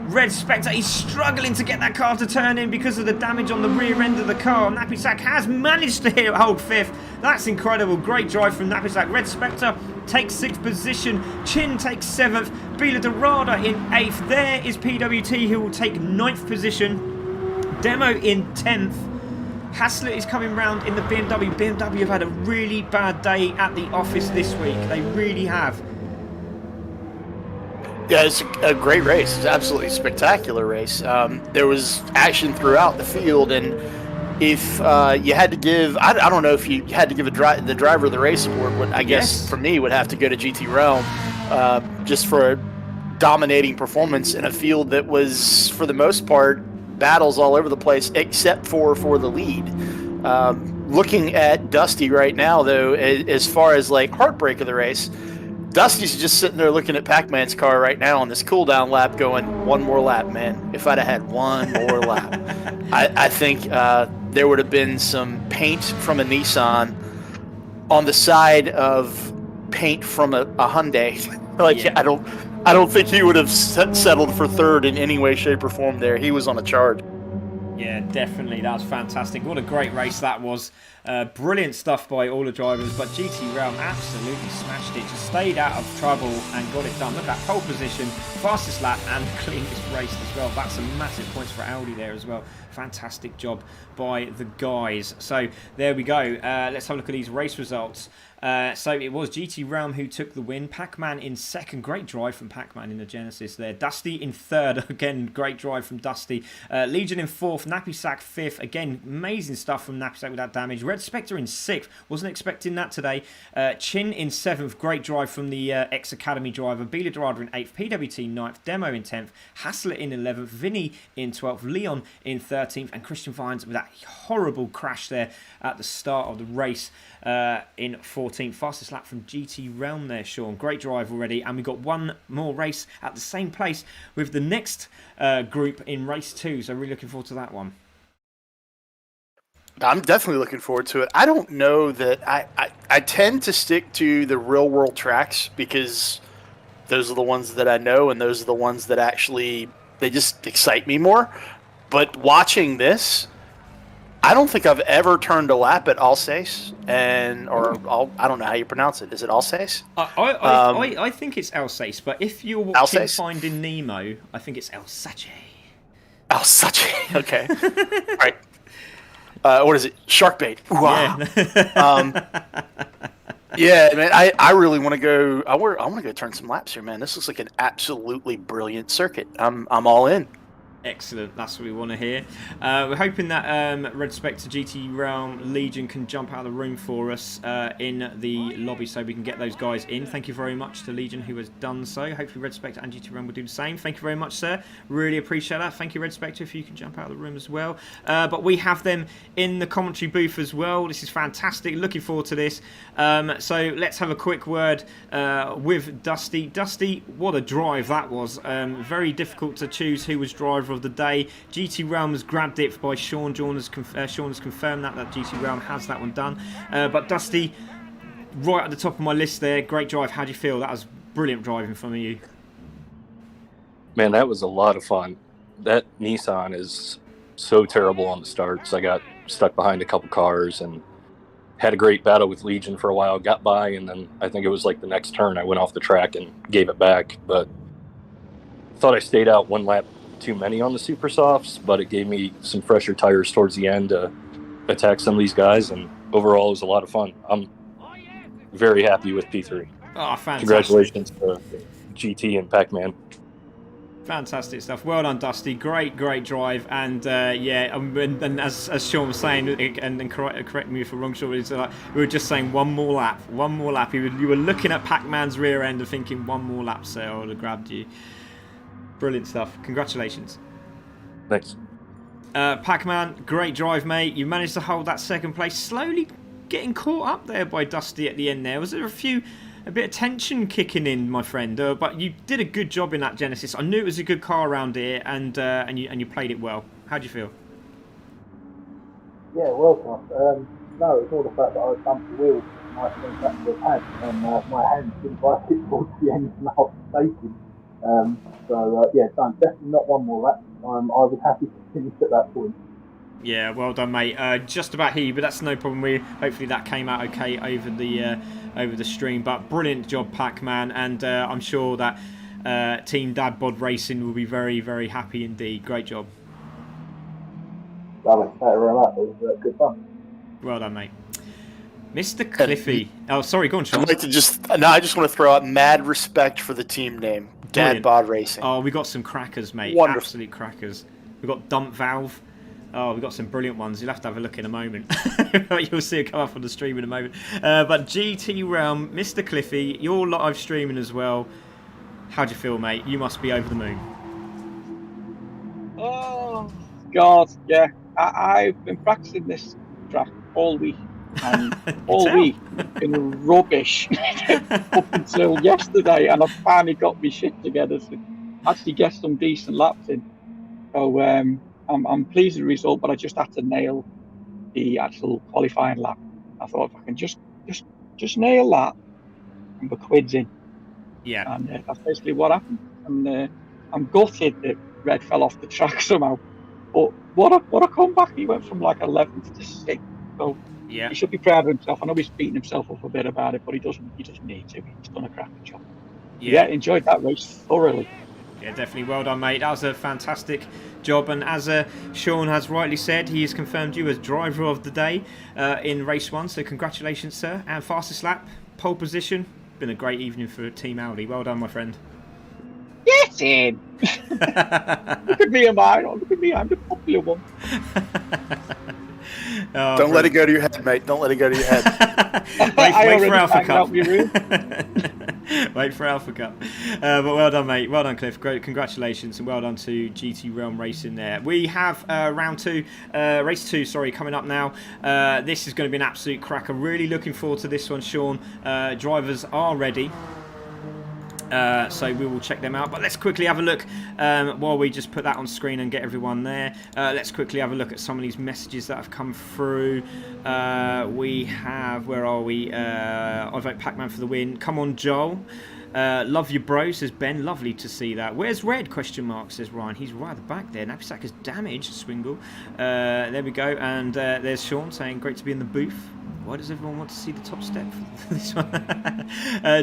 Red Spectre, he's struggling to get that car to turn in because of the damage on the rear end of the car. Nappy Sack has managed to hold fifth. That's incredible. Great drive from Nappy Sack. Red Spectre takes sixth position. Chin takes seventh. Bila Dorada in eighth. There is PWT who will take ninth position. Demo in 10th. Haslett is coming round in the BMW. BMW have had a really bad day at the office this week. They really have. Yeah, it's a great race. It's an absolutely spectacular race. There was action throughout the field, and if you had to give, I don't know if you had to give the driver of the race award, but I guess for me would have to go to GT Realm, just for a dominating performance in a field that was, for the most part, battles all over the place, except for the lead. Looking at Dusty right now, though, as far as like heartbreak of the race, Dusty's just sitting there looking at Pac-Man's car right now on this cooldown lap going, one more lap, man. If I'd have had one more lap. I think there would have been some paint from a Nissan on the side of paint from a Hyundai. I don't think he would have settled for third in any way, shape, or form there. He was on a charge. Yeah, definitely. That's fantastic. What a great race that was. Brilliant stuff by all the drivers, but GT Realm absolutely smashed it. Just stayed out of trouble and got it done. Look at that pole position, fastest lap and cleanest race as well. That's some massive points for Audi there as well. Fantastic job by the guys. So there we go. Let's have a look at these race results. So it was GT Realm who took the win. Pac-Man in second. Great drive from Pac-Man in the Genesis there. Dusty in third. Again, great drive from Dusty. Legion in fourth. Nappy Sack fifth. Again, amazing stuff from Nappy Sack with that damage. Red Spectre in sixth. Wasn't expecting that today. Chin in seventh. Great drive from the ex-Academy driver. Bila Dorada in eighth. PWT ninth. Demo in 10th. Haslett in 11th. Vinny in 12th. Leon in 13th. And Christian Vines with that horrible crash there at the start of the race in 14th. Fastest lap from GT Realm there, Sean. Great drive already. And we've got one more race at the same place with the next group in race 2. So really looking forward to that one. I'm definitely looking forward to it. I don't know that I tend to stick to the real world tracks because those are the ones that I know and those are the ones that actually, they just excite me more. But watching this, I don't think I've ever turned a lap at Alsace, I don't know how you pronounce it. Is it Alsace? I think it's Alsace, but if you're watching Alsace? Finding Nemo, I think it's Alsace. Alsace, okay. All right. What is it? Shark bait. Wow. Yeah. Yeah, man. I really want to go. I want to go turn some laps here, man. This looks like an absolutely brilliant circuit. I'm all in. Excellent, that's what we want to hear. We're hoping that Red Spectre, GT Realm, Legion can jump out of the room for us in the lobby so we can get those guys in. Thank you very much to Legion who has done so. Hopefully Red Spectre and GT Realm will do the same. Thank you very much, sir. Really appreciate that. Thank you, Red Spectre, if you can jump out of the room as well. But we have them in the commentary booth as well. This is fantastic. Looking forward to this. So let's have a quick word with Dusty. Dusty, what a drive that was. Very difficult to choose who was driver of the day. GT Realm has grabbed it by Sean. Sean has confirmed that GT Realm has that one done. But Dusty, right at the top of my list there. Great drive. How do you feel? That was brilliant driving from you. Man, that was a lot of fun. That Nissan is so terrible on the starts. I got stuck behind a couple cars and had a great battle with Legion for a while. Got by, and then I think it was like the next turn I went off the track and gave it back. But thought I stayed out one lap too many on the super softs, but it gave me some fresher tires towards the end to attack some of these guys, and overall it was a lot of fun. I'm very happy with P3. Oh, fantastic. Congratulations to GT and Pac-Man. Fantastic stuff. Well done, Dusty. Great drive. And and as Sean was saying, and correct me if I'm wrong, Sean, it's like we were just saying one more lap. You were looking at Pac-Man's rear end and thinking one more lap, sir, I would have grabbed you. Brilliant stuff. Congratulations. Thanks. Pac-Man, great drive, mate. You managed to hold that second place. Slowly getting caught up there by Dusty at the end there. Was there a bit of tension kicking in, my friend? But you did a good job in that Genesis. I knew it was a good car around here, and you played it well. How do you feel? Yeah, well done. No, it's all the fact that I bumped the wheels and I went back to the pad, and my hands didn't like it towards the end and I was shaking. Definitely not one more lap. I was happy to finish at that point. Yeah, well done, mate. Just about here, but that's no problem. Hopefully that came out okay over the stream. But brilliant job, Pac-Man, and I'm sure that Team Dad Bod Racing will be very, very happy indeed. Great job. Thank you very much. It was good fun. Well done, mate. Mr. Cliffy. Oh, sorry, go on, Sean. I just want to throw out mad respect for the team name, Dad Bod Racing. Oh, we got some crackers, mate. Wonderful. Absolute crackers. We've got Dump Valve. Oh, we've got some brilliant ones. You'll have to have a look in a moment. You'll see it come up on the stream in a moment. But GT Realm, Mr. Cliffy, you're live streaming as well. How do you feel, mate? You must be over the moon. Oh, God, yeah. I've been practicing this track all week. And all week been rubbish up until yesterday, and I finally got my shit together to actually get some decent laps in. So I'm pleased with the result, but I just had to nail the actual qualifying lap. I thought if I can just nail that, and the quid's in. Yeah. And that's basically what happened. And I'm gutted that Red fell off the track somehow. But what a comeback! He went from like 11th to 6th. So. Yeah. He should be proud of himself. I know he's beating himself up a bit about it, but he doesn't need to. He's done a cracking job. Yeah, enjoyed that race thoroughly. Yeah, definitely. Well done, mate. That was a fantastic job. And as Sean has rightly said, he has confirmed you as driver of the day in race 1. So congratulations, sir. And fastest lap, pole position. Been a great evening for Team Audi. Well done, my friend. Get in! Look at me, look at me. I'm the popular one. Oh, don't let it go to your head, mate. Don't let it go to your head. wait for Alpha Cup. Wait for Alpha Cup. But well done, mate. Well done, Cliff. Great, congratulations, and well done to GT Realm Racing there. We have race 2, sorry, coming up now. This is going to be an absolute cracker. Really looking forward to this one, Sean. Drivers are ready. So we will check them out, but let's quickly have a look while we just put that on screen and get everyone there. Let's quickly have a look at some of these messages that have come through. We have, where are we? I vote Pac-Man for the win. Come on, Joel. Love you, bro, says Ben. Lovely to see that. Where's Red? Question mark, says Ryan. He's right at the back there. Napisac is damaged, Swingle. There we go. And there's Sean saying, great to be in the booth. Why does everyone want to see the top step for this one?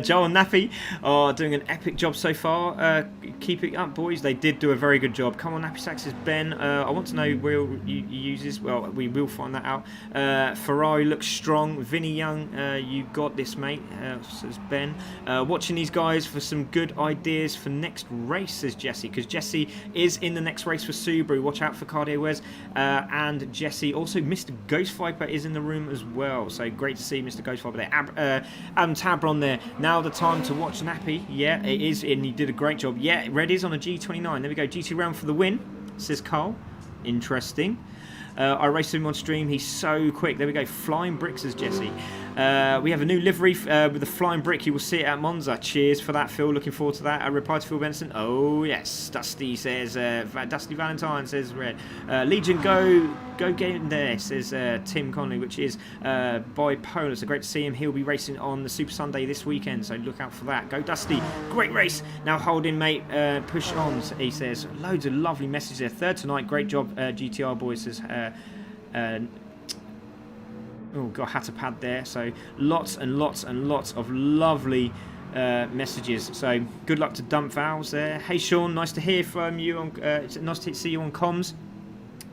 Joel and Nappy are doing an epic job so far. Keep it up, boys. They did do a very good job. Come on, Nappy Sax, says Ben. I want to know where he uses. Well, we will find that out. Ferrari looks strong. Vinny Young, you got this, mate, says Ben. Watching these guys for some good ideas for next race, says Jesse, because Jesse is in the next race for Subaru. Watch out for Cardio Wes. And Jesse, also Mr. Ghost Viper is in the room as well. So great to see Mr. Ghost Viper there. Adam Tabron there. Now the time to watch Nappy. Yeah, it is, and he did a great job. Yeah, Red is on a G29. There we go. GT round for the win, says Carl. Interesting. I raced him on stream. He's so quick. There we go. Flying bricks, says Jesse. We have a new livery with the flying brick. You will see it at Monza. Cheers for that, Phil. Looking forward to that. A reply to Phil Benson. Oh yes, Dusty says. Dusty Valentine says Red. Legion go get in there, says Tim Conley, which is bipolar. So great to see him. He'll be racing on the Super Sunday this weekend. So look out for that. Go Dusty. Great race. Now hold in, mate. Push on. He says. Loads of lovely messages there. Third tonight. Great job, GTR boys. Says. Oh, got a hat of pad there. So lots and lots and lots of lovely messages. So good luck to Dump Valves there. Hey Sean, nice to hear from you. It's nice to see you on comms.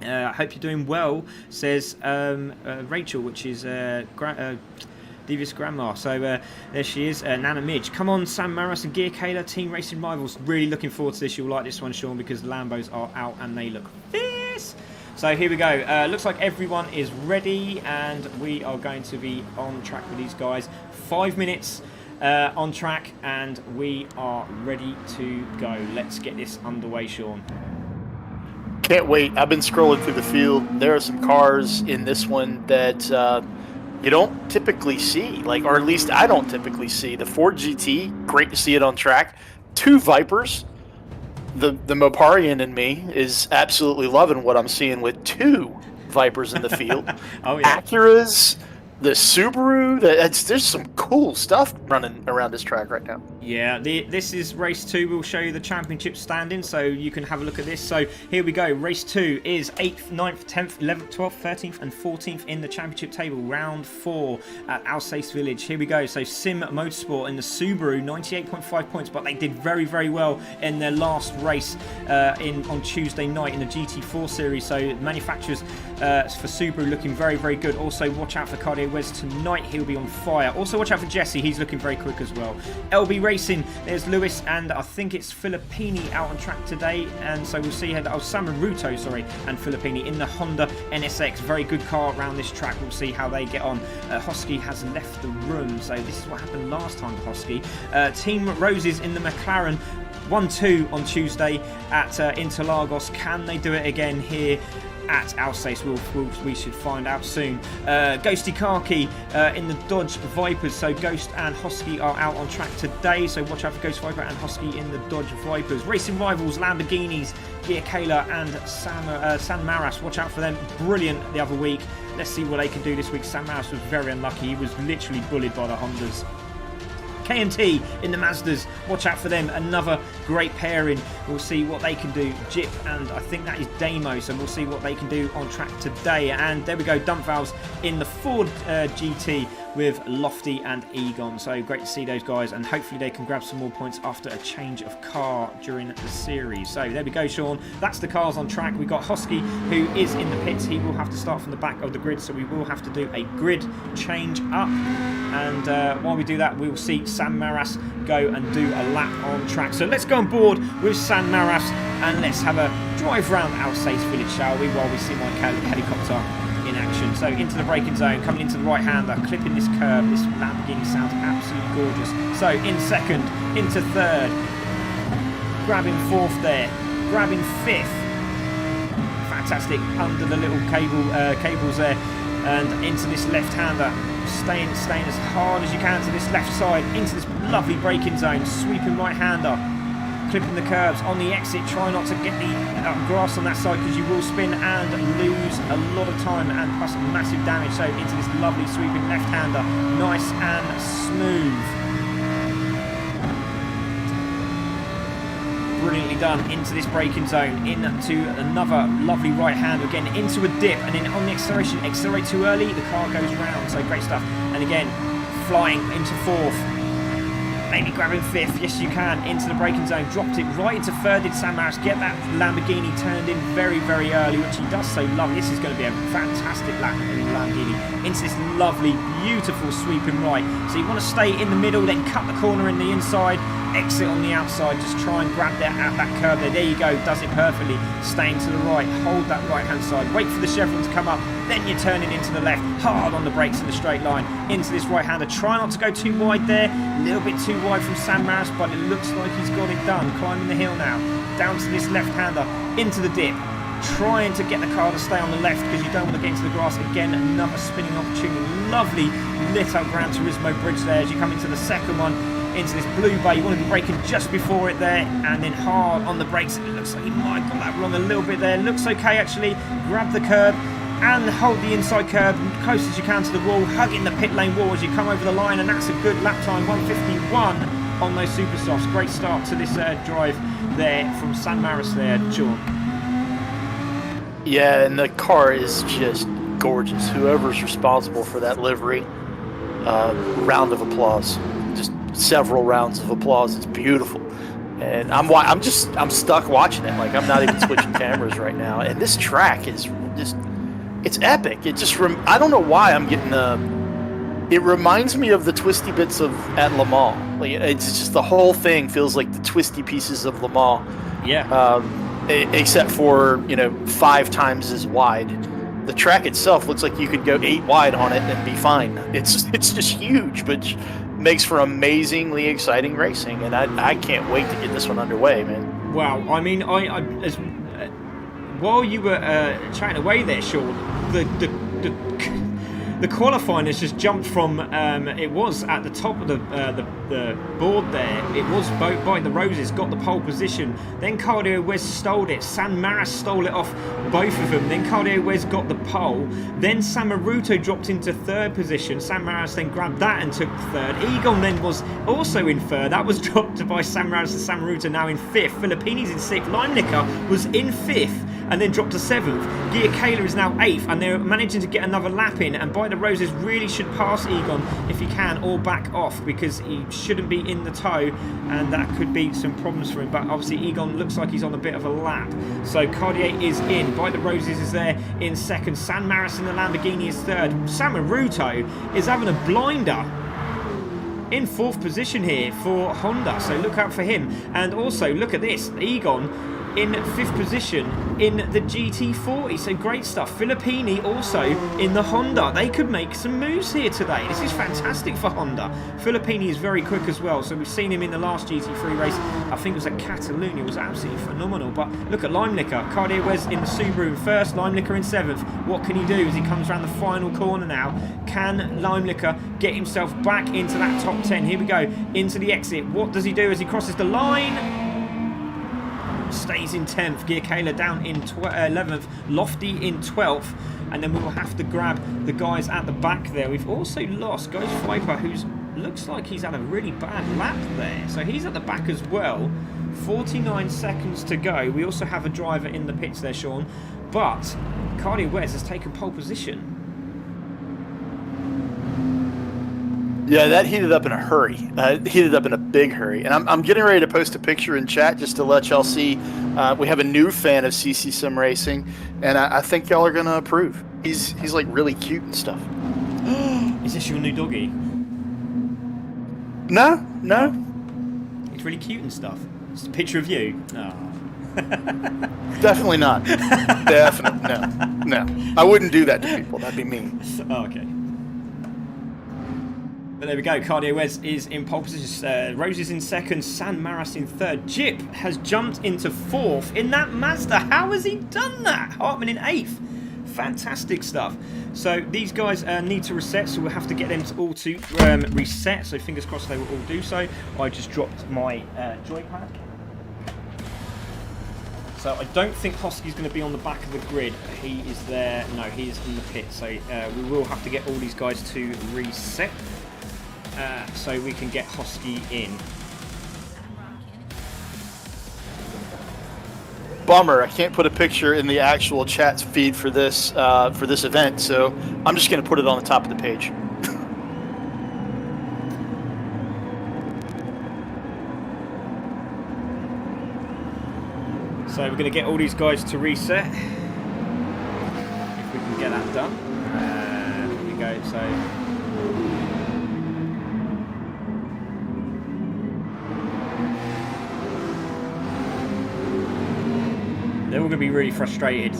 I hope you're doing well, says Rachel, which is Devious Grandma. So there she is, Nana Midge. Come on, Sam Maris and Gear Kayla, Team Racing Rivals. Really looking forward to this. You'll like this one, Sean, because the Lambos are out and they look fierce. So here we go. Looks like everyone is ready, and we are going to be on track with these guys. 5 minutes on track, and we are ready to go. Let's get this underway, Sean. Can't wait. I've been scrolling through the field. There are some cars in this one that you don't typically see, or at least I don't typically see. The Ford GT, great to see it on track. 2 Vipers. The Moparian in me is absolutely loving what I'm seeing with 2 Vipers in the field. Oh yeah. Acuras, the Subaru. There's some cool stuff running around this track right now. Yeah, this is race 2. We'll show you the championship standing, so you can have a look at this. So here we go. Race 2 is 8th, 9th, 10th, 11th, 12th, 13th, and 14th in the championship table. Round 4 at Alsace Village. Here we go. So Sim Motorsport in the Subaru, 98.5 points, but they did very, very well in their last race on Tuesday night in the GT4 series. So manufacturers for Subaru looking very, very good. Also, watch out for Cardio Wes tonight. He'll be on fire. Also, watch out for Jesse. He's looking very quick as well. LB Racing, there's Lewis and I think it's Filippini out on track today, and so we'll see how Samaruto, and Filippini in the Honda NSX. Very good car around this track. We'll see how they get on. Hosky has left the room, so this is what happened last time to Hosky. Team Roses in the McLaren 1-2 on Tuesday at Interlagos. Can they do it again here at Alsace? We should find out soon. Ghosty Karki in the Dodge Vipers. So Ghost and Hosky are out on track today, so watch out for Ghost Viper and Hosky in the Dodge Vipers. Racing Rivals, Lamborghinis, Gear Kayla and San Maras. Watch out for them. Brilliant the other week. Let's see what they can do this week. San Maras was very unlucky. He was literally bullied by the Hondas. KMT in the Mazdas, watch out for them. Another great pairing. We'll see what they can do. Jip and I think that is Damo, so we'll see what they can do on track today. And there we go, Dump Valves in the Ford GT with Lofty and Egon. So great to see those guys, and hopefully they can grab some more points after a change of car during the series. So there we go, Sean. That's the cars on track. We got Hosky, who is in the pits. He will have to start from the back of the grid, so we will have to do a grid change up. And while we do that, we will see Sam Maras go and do a lap on track. So let's go on board with Sam Maras and let's have a drive around Alsace Village, shall we, while we see my helicopter in action. So into the braking zone, coming into the right hander, clipping this curve. This Lamborghini sounds absolutely gorgeous. So in second, into third, grabbing fourth there, grabbing fifth. Fantastic, under the little cables there, and into this left hander, staying as hard as you can to this left side, into this lovely braking zone, sweeping right hander, clipping the curbs on the exit. Try not to get the grass on that side because you will spin and lose a lot of time and plus massive damage. So into this lovely sweeping left hander, nice and smooth. brilliantly done. Into this braking zone, into another lovely right hand, again into a dip, and then on the acceleration, accelerate too early, the car goes round, so great stuff. And again, flying into fourth, maybe grabbing fifth, yes you can, into the braking zone, dropped it right into third, did Sam Maris get that Lamborghini turned in very, very early, which he does so lovely. This is going to be a fantastic lap in the Lamborghini, into this lovely, beautiful sweeping right. So you want to stay in the middle, then cut the corner in the inside, exit on the outside, just try and grab that at that curve there. There you go, does it perfectly. Staying to the right, hold that right hand side, wait for the chevron to come up, then you're turning into the left, hard on the brakes in the straight line, into this right hander. Try not to go too wide there, a little bit too wide from Sam Maris, but it looks like he's got it done. Climbing the hill now, down to this left hander, into the dip, trying to get the car to stay on the left because you don't want to get into the grass. Again, another spinning opportunity. Lovely lit up Gran Turismo bridge there as you come into the second one, into this blue bay. You want to be braking just before it there, and then hard on the brakes. It looks like you might have got that wrong a little bit there. Looks okay actually. Grab the curb and hold the inside curb close as you can to the wall, hugging the pit lane wall as you come over the line, and that's a good lap time, 1:51 on those super softs. Great start to this drive there from Sam Maris there, Sean. Yeah, and the car is just gorgeous. Whoever's responsible for that livery, round of applause. Just several rounds of applause. It's beautiful. And I'm stuck watching it. Like, I'm not even switching cameras right now. And this track is just, it's epic. It just, I don't know why I'm getting, it reminds me of the twisty bits of at Le Mans. Like, it's just, the whole thing feels like the twisty pieces of Le Mans. Yeah. Except for, 5 times as wide. The track itself looks like you could go 8 wide on it and be fine. It's just huge, but makes for amazingly exciting racing, and I can't wait to get this one underway, man. Wow, I mean, while you were chatting away there, Sean, the qualifying has just jumped from it was at the top of the board there. It was by the Roses, got the pole position. Then Cardio Wes stole it. San Maris stole it off both of them. Then Cardio Wes got the pole. Then Samaruto dropped into third position. San Maris then grabbed that and took third. Egon then was also in third. That was dropped by San Maris and Samaruto, now in fifth. Filippini's in sixth. Limenicker was in fifth and then dropped to seventh. Gia Kayla is now eighth, and they're managing to get another lap in, and By the Roses really should pass Egon if he can, or back off, because he shouldn't be in the tow, and that could be some problems for him. But obviously Egon looks like he's on a bit of a lap, so Cartier is in. By the Roses is there in second. San Maris in the Lamborghini is third. Samaruto is having a blinder in fourth position here for Honda, so look out for him. And also look at this, Egon in fifth position in the GT40, so great stuff. Filippini also in the Honda. They could make some moves here today. This is fantastic for Honda. Filippini is very quick as well, so we've seen him in the last GT3 race. I think it was at Catalunya. It was absolutely phenomenal. But look at Limenicker. Cartier Wes in the Subaru in first, Limenicker in seventh. What can he do as he comes around the final corner now? Can Limenicker get himself back into that top 10? Here we go, into the exit. What does he do as he crosses the line? Stays in 10th, Gia Kayla down in 11th, Lofty in 12th, and then we will have to grab the guys at the back there. We've also lost Ghost Viper, who's looks like he's had a really bad lap there, so he's at the back as well. 49 seconds to go. We also have a driver in the pits there, Sean, but Cardi Wes has taken pole position. Yeah, that heated up in a hurry. Heated up in a big hurry. And I'm getting ready to post a picture in chat just to let y'all see. We have a new fan of CC Sim Racing, and I think y'all are going to approve. He's like really cute and stuff. Is this your new doggy? No. It's really cute and stuff. It's a picture of you. Oh. Definitely not. Definitely, no. I wouldn't do that to people. That'd be mean. Oh, okay. But there we go, Cardio Wes is in pole position, Rose is in second, San Maris in third. Jip has jumped into fourth in that Mazda. How has he done that? Hartman in eighth. Fantastic stuff. So these guys need to reset, so we'll have to get them all to reset. So fingers crossed they will all do so. I just dropped my joypad. So I don't think Hosky's going to be on the back of the grid. He is there. No, he is in the pit. So we will have to get all these guys to reset. So we can get Hosky in. bummer. I can't put a picture in the actual chat feed for this event, so I'm just going to put it on the top of the page. So we're going to get all these guys to reset. If we can get that done. Here we go. So they're all going to be really frustrated.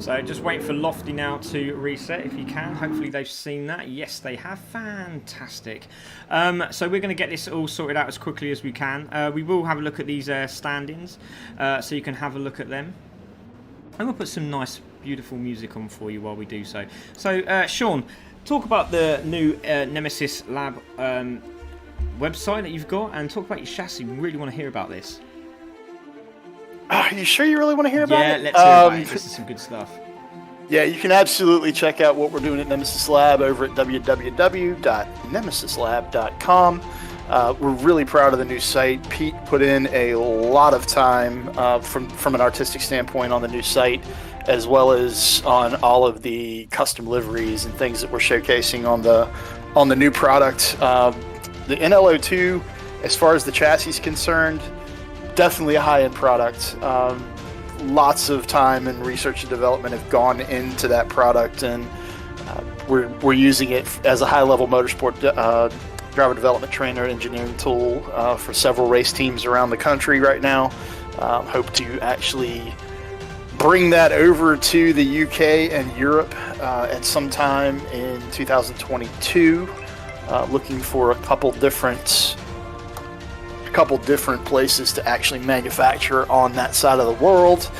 So just wait for Lofty now to reset if you can. Hopefully they've seen that. Yes, they have. Fantastic. So we're going to get this all sorted out as quickly as we can. We will have a look at these standings so you can have a look at them. And we'll put some nice, beautiful music on for you while we do so. So, Sean, talk about the new Nemesis Lab website that you've got and talk about your chassis. We really want to hear about this. Are you sure you really want to hear about it? Yeah, let's hear about it. This is some good stuff. Yeah, you can absolutely check out what we're doing at Nemesis Lab over at www.nemesislab.com. We're really proud of the new site. Pete put in a lot of time from an artistic standpoint on the new site, as well as on all of the custom liveries and things that we're showcasing on the new product. The NL02, as far as the chassis is concerned, definitely a high-end product. Lots of time and research and development have gone into that product, and we're using it as a high-level motorsport driver development trainer engineering tool for several race teams around the country right now. Hope to actually bring that over to the UK and Europe at some time in 2022. Looking for a couple different places to actually manufacture on that side of the world,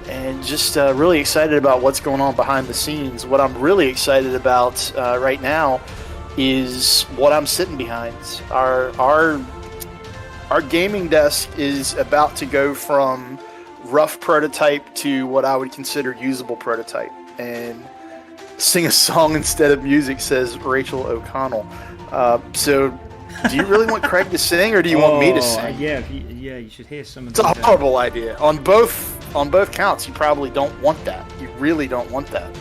and just really excited about what's going on behind the scenes. What I'm really excited about right now is what I'm sitting behind. Our gaming desk is about to go from rough prototype to what I would consider usable prototype, and sing a song instead of music, says Rachel O'Connell. So do you really want Craig to sing, or do you want me to sing? Yeah, you should hear some of It's a horrible idea. On both counts, you probably don't want that. You really don't want that.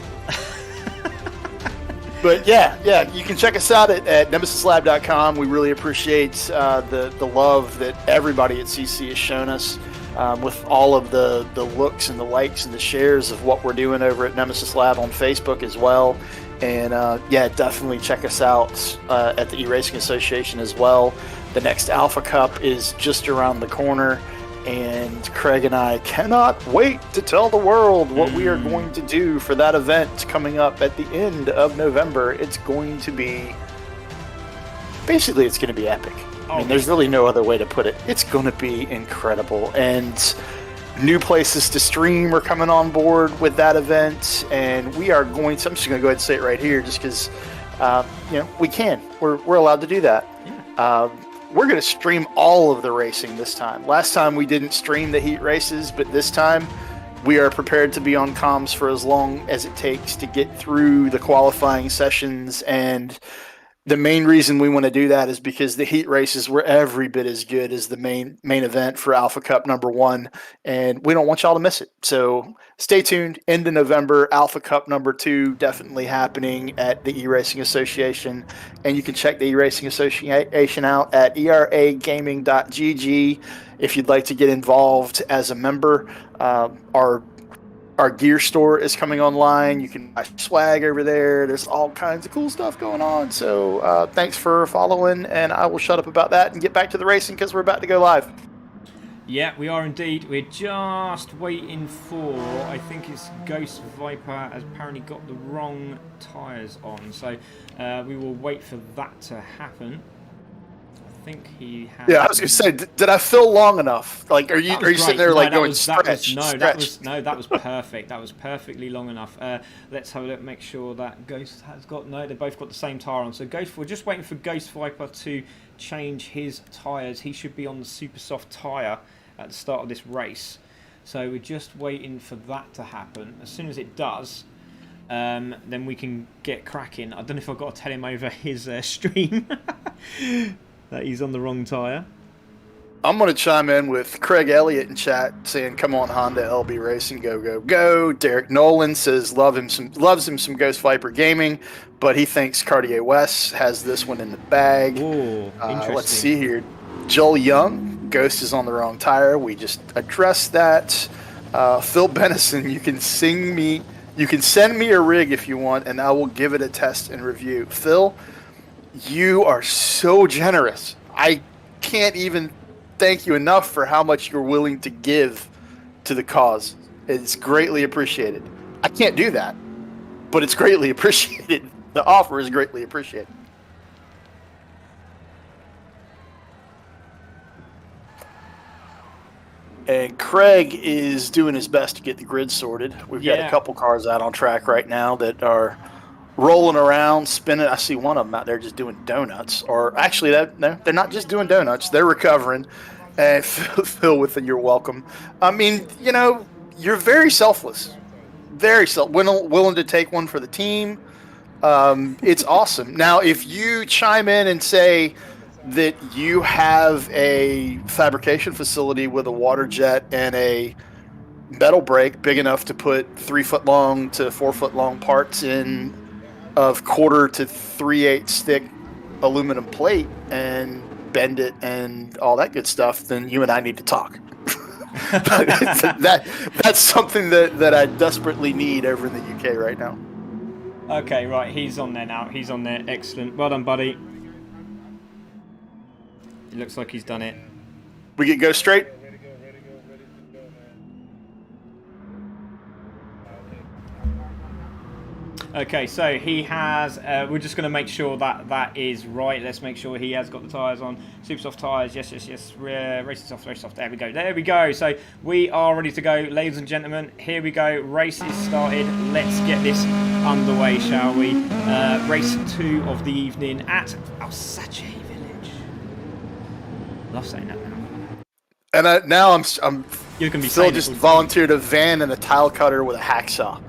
But yeah, you can check us out at nemesislab.com. We really appreciate the love that everybody at CC has shown us with all of the looks and the likes and the shares of what we're doing over at Nemesis Lab on Facebook as well. And yeah, definitely check us out at the E-Racing Association as well. The next Alpha Cup is just around the corner, and Craig and I cannot wait to tell the world what we are going to do for that event coming up at the end of November. It's going to be, basically it's going to be epic. I mean, there's really no other way to put it. It's going to be incredible. And new places to stream are coming on board with that event, and we are going to, I'm just going to go ahead and say it right here just because, we can. We're allowed to do that. Yeah. We're going to stream all of the racing this time. Last time we didn't stream the heat races, but this time we are prepared to be on comms for as long as it takes to get through the qualifying sessions. And the main reason we want to do that is because the heat races were every bit as good as the main event for Alpha Cup #1, and we don't want y'all to miss it. So stay tuned. End of November, Alpha Cup #2 definitely happening at the E-Racing Association, and you can check the E-Racing Association out at eragaming.gg if you'd like to get involved as a member. Our gear store is coming online. You can buy swag over there. There's all kinds of cool stuff going on. So thanks for following, and I will shut up about that and get back to the racing because we're about to go live. Yeah, we are indeed. We're just waiting for, I think it's Ghost Viper has apparently got the wrong tyres on. So we will wait for that to happen. I think he has. Yeah, I was gonna say, did I fill long enough? Like, are you sitting there like going stretch? That was perfect. That was perfectly long enough. Let's have a look. Make sure that Ghost has got. No, they both got the same tyre on. So we're just waiting for Ghost Viper to change his tyres. He should be on the super soft tyre at the start of this race. So we're just waiting for that to happen. As soon as it does, then we can get cracking. I don't know if I've got to tell him over his stream that he's on the wrong tyre. I'm going to chime in with Craig Elliott in chat saying, come on, Honda LB Racing, go, go, go. Derek Nolan says loves him some Ghost Viper Gaming, but he thinks Cartier West has this one in the bag. Ooh, interesting. Let's see here. Joel Young, Ghost is on the wrong tire. We just addressed that. Phil Benison, you can send me a rig if you want, and I will give it a test and review. Phil, you are so generous. I can't even thank you enough for how much you're willing to give to the cause. It's greatly appreciated. I can't do that, but it's greatly appreciated. The offer is greatly appreciated. And Craig is doing his best to get the grid sorted. We've got a couple cars out on track right now that are rolling around, spinning. I see one of them out there just doing donuts. Or actually, no, they're not just doing donuts. They're recovering. And Phil, you're welcome. I mean, you're very selfless. Very willing to take one for the team. It's awesome. Now, if you chime in and say that you have a fabrication facility with a water jet and a metal brake big enough to put 3 foot long to 4 foot long parts in of 1/4 to 3/8 thick aluminum plate and bend it and all that good stuff, then you and I need to talk. That's something that I desperately need over in the UK right now. Okay, right, he's on there now. He's on there. Excellent. Well done, buddy. It looks like he's done it. We get go straight? Okay, so he has, we're just going to make sure that is right. Let's make sure he has got the tyres on. Super soft tyres, yes. Racing soft, very soft. There we go. So we are ready to go, ladies and gentlemen. Here we go. Race is started. Let's get this underway, shall we? Race 2 of the evening at Alsace Village. Love saying that now. And now I'm You're gonna be Phil just volunteered a van and a tile cutter with a hacksaw.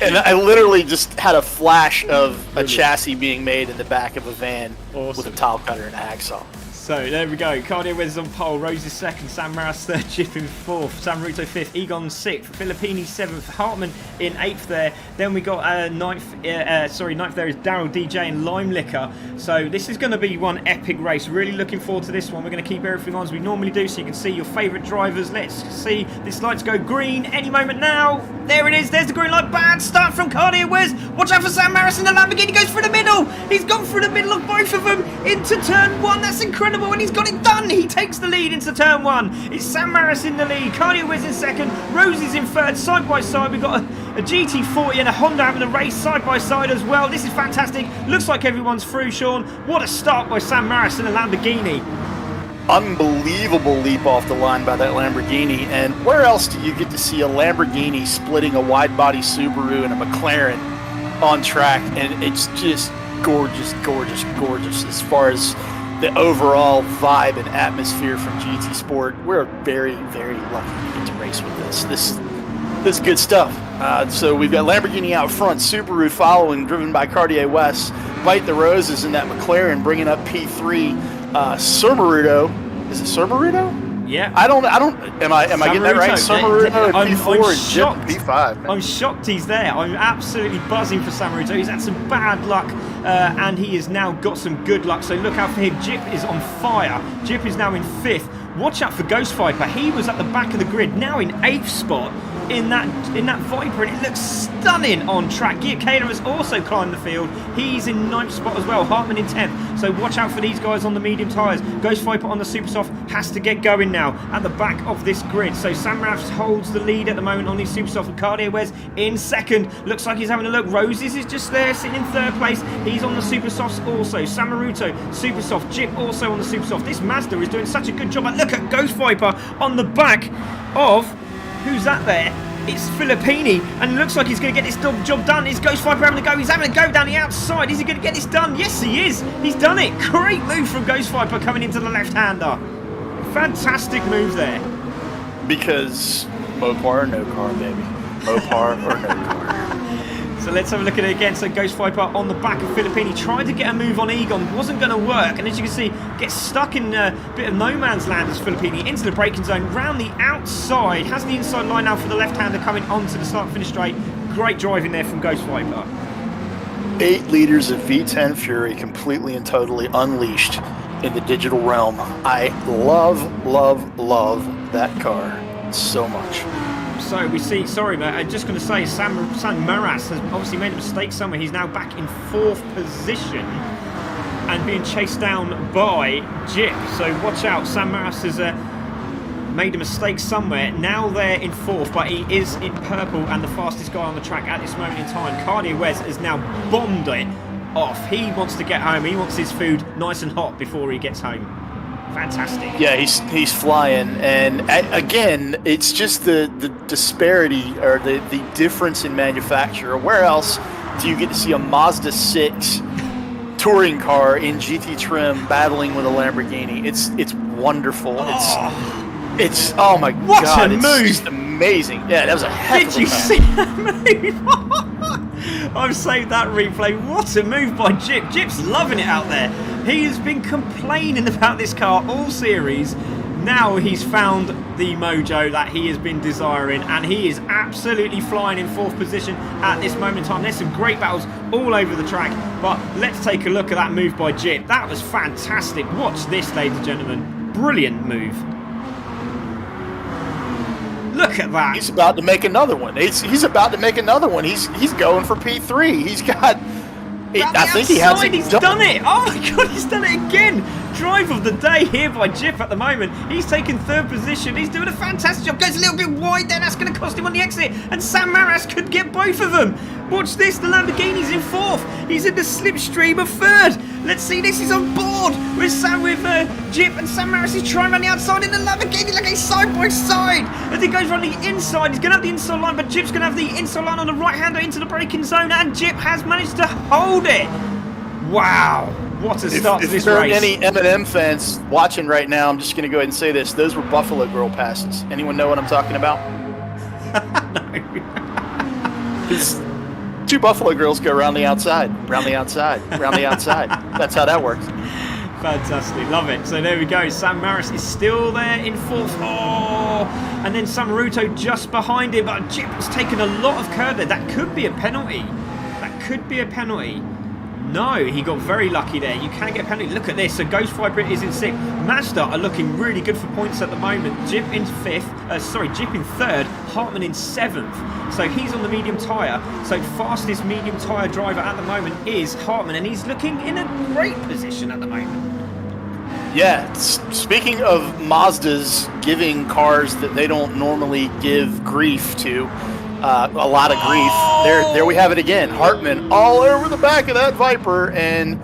And I literally just had a flash of a chassis being made in the back of a van with a tile cutter and a hacksaw. So there we go. Cardio Wiz on pole. Rose is second. Sam Maras third. Chip in fourth. Sam Ruto fifth. Egon sixth. Filippini seventh. Hartman in eighth there. Then we got ninth. Ninth there is Daryl DJ and Lime Liquor. So this is going to be one epic race. Really looking forward to this one. We're going to keep everything on as we normally do, so you can see your favourite drivers. Let's see. This light's go green any moment now. There it is. There's the green light. Bad start from Cardio Wiz. Watch out for Sam Maras in the Lamborghini. Goes through the middle. He's gone through the middle of both of them into turn one. That's incredible. And he's got it done. He takes the lead into turn one. It's Sam Maras in the lead. Cardio Wiz in second. Rose is in third. Side by side, we've got a GT40 and a Honda having a race side by side as well. This is fantastic. Looks like everyone's through, Sean. What a start by Sam Maras in a Lamborghini. Unbelievable leap off the line by that Lamborghini. And where else do you get to see a Lamborghini splitting a wide body Subaru and a McLaren on track? And it's just gorgeous as far as the overall vibe and atmosphere from GT Sport. We're very, very lucky to get to race with this. This is good stuff. So we've got Lamborghini out front, Subaru following, driven by Cartier West. Bite the Roses in that McLaren, bringing up P3. Cermarudo, is it Cermarudo? Yeah. Am I getting that right? Cermarudo at P4 and Jip P5. Man. I'm shocked he's there. I'm absolutely buzzing for Cermarudo. He's had some bad luck and he has now got some good luck. So look out for him. Jip is on fire. Jip is now in 5th. Watch out for Ghost Viper. He was at the back of the grid, now in 8th spot. in that Viper, and it looks stunning on track. Geert Kaler has also climbed the field. He's in 9th spot as well. Hartman in 10th. So watch out for these guys on the medium tyres. Ghost Viper on the Super Soft has to get going now at the back of this grid. So Sam Maras holds the lead at the moment on his Super Soft, and Cartier Wes in 2nd. Looks like he's having a look. Roses is just there, sitting in 3rd place. He's on the Super Softs also. Samaruto, Super Soft. Jip also on the Super Soft. This Mazda is doing such a good job. And look at Ghost Viper on the back of... Who's that there? It's Filippini, and it looks like he's going to get this job done. Is Ghost Viper having a go? He's having a go down the outside. Is he going to get this done? Yes, he is. He's done it. Great move from Ghost Viper coming into the left-hander. Fantastic move there. Because Mopar or no car, baby. Mopar or no car. So let's have a look at it again. So Ghost Viper on the back of Filippini, tried to get a move on Egon, wasn't going to work, and as you can see, gets stuck in a bit of no man's land as Filippini into the braking zone, round the outside, has the inside line now for the left-hander coming onto the start-finish straight. Great driving there from Ghost Viper. 8 liters of V10 Fury completely and totally unleashed in the digital realm. I love, love, love that car so much. So we see, sorry mate, I'm just going to say Sam Maras has obviously made a mistake somewhere. He's now back in 4th position and being chased down by Jip. So watch out, Sam Maras has made a mistake somewhere. Now they're in 4th, but he is in purple and the fastest guy on the track at this moment in time. Cartier Wes has now bombed it off. He wants to get home. He wants his food nice and hot before he gets home. Fantastic. Yeah, he's flying, and again, it's just the disparity or the difference in manufacturer. Where else do you get to see a Mazda 6 touring car in GT trim battling with a Lamborghini? It's wonderful. It's oh my what god, a it's move! just amazing. Yeah, that was a heck of a Did you time. see that move? I've saved that replay. What a move by Jip. Jip's loving it out there. He has been complaining about this car all series. Now he's found the mojo that he has been desiring, and he is absolutely flying in 4th position at this moment in time. There's some great battles all over the track, but let's take a look at that move by Jip. That was fantastic. Watch this, ladies and gentlemen. Brilliant move. Look at that. He's about to make another one. He's about to make another one. He's going for P3. He's got... I think he has it. He's done it. Oh my god, he's done it again. Drive of the day here by Jip at the moment. He's taken 3rd position. He's doing a fantastic job. Goes a little bit wide there. That's going to cost him on the exit. And Sam Maras could get both of them. Watch this. The Lamborghini's in 4th. He's in the slipstream of 3rd. Let's see this. He's on board with Jip, and Sam Maras is trying around the outside in the Lamborghini like a side by side. As he goes around the inside, he's going to have the inside line, but Jip's going to have the inside line on the right-hander into the braking zone, and Jip has managed to hold it. Wow. What a start to this if there race. are any M&M fans watching right now, I'm just going to go ahead and say this. Those were Buffalo Girl passes. Anyone know what I'm talking about? No. 2 Buffalo girls go around the outside, around the outside, around the outside. That's how that works. Fantastic, love it. So there we go. Sam Maras is still there in 4th. Oh, and then Samaruto just behind him. But Jip has taken a lot of curb there. That could be a penalty. That could be a penalty. No, he got very lucky there. You can get a penalty. Look at this. So Ghost Viper is in 6th. Mazda are looking really good for points at the moment. Jip in 5th. Jip in 3rd. Hartman in 7th. So he's on the medium tyre. So fastest medium tyre driver at the moment is Hartman, and he's looking in a great position at the moment. Yeah, speaking of Mazdas giving cars that they don't normally give grief to, a lot of grief. There we have it again. Hartman all over the back of that Viper, and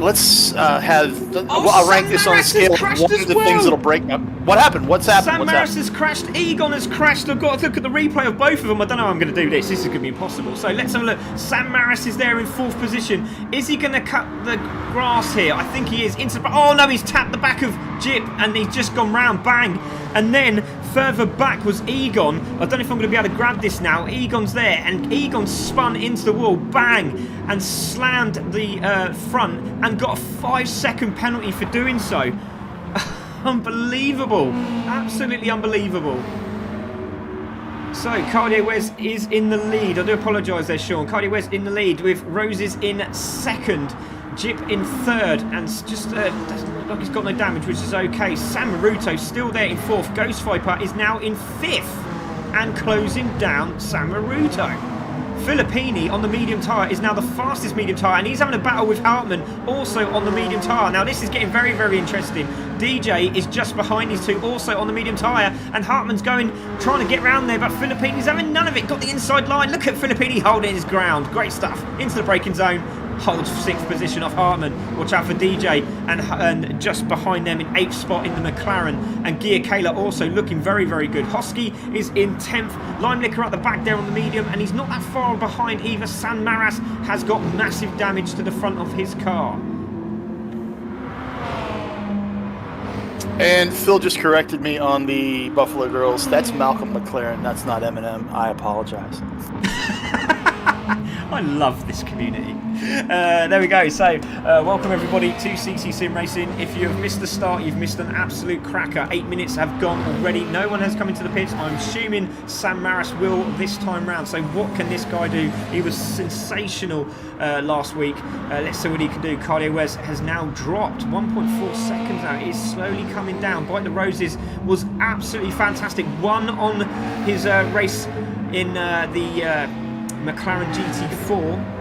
let's have. I'll rank this on a scale of 1 to the things that'll break up. What happened? What's happened? Sam Maras has crashed. Egon has crashed. I've got to look at the replay of both of them. I don't know how I'm going to do this. This is going to be impossible. So let's have a look. Sam Maras is there in 4th position. Is he going to cut the grass here? I think he is. Oh no, he's tapped the back of Jip, and he's just gone round. Bang. And then further back was Egon. I don't know if I'm going to be able to grab this now. Egon's there, and Egon spun into the wall, bang, and slammed the front and got a 5-second penalty for doing so. Unbelievable. Absolutely unbelievable. So, Cartier Wes is in the lead. I do apologise there, Sean. Cartier Wes in the lead with Roses in 2nd. Jip in 3rd, and just doesn't look like he's got no damage, which is okay. Samaruto still there in 4th. Ghost Viper is now in 5th. and closing down San Maruto. Filippini on the medium tyre is now the fastest medium tyre, and he's having a battle with Hartmann also on the medium tyre. Now this is getting very, very interesting. DJ is just behind these two also on the medium tyre, and Hartmann's trying to get round there, but Filippini's having none of it. Got the inside line. Look at Filippini holding his ground. Great stuff. Into the braking zone. Holds 6th position off Hartmann. Watch out for DJ, and just behind them in 8th spot in the McLaren, and Gia Kayla also looking very, very good. Hosky is in 10th. Limelicker at the back there on the medium, and he's not that far behind either. San Maras has got massive damage to the front of his car. And Phil just corrected me on the Buffalo Girls. That's Malcolm McLaren. That's not Eminem. I apologize. I love this community. There we go. So, welcome everybody to CC Sim Racing. If you have missed the start, you've missed an absolute cracker. 8 minutes have gone already. No one has come into the pits. I'm assuming Sam Maris will this time round. So, what can this guy do? He was sensational last week. Let's see what he can do. Cardio Wes has now dropped 1.4 seconds now. It is slowly coming down. Bite the Roses was absolutely fantastic. Won on his race in the McLaren GT4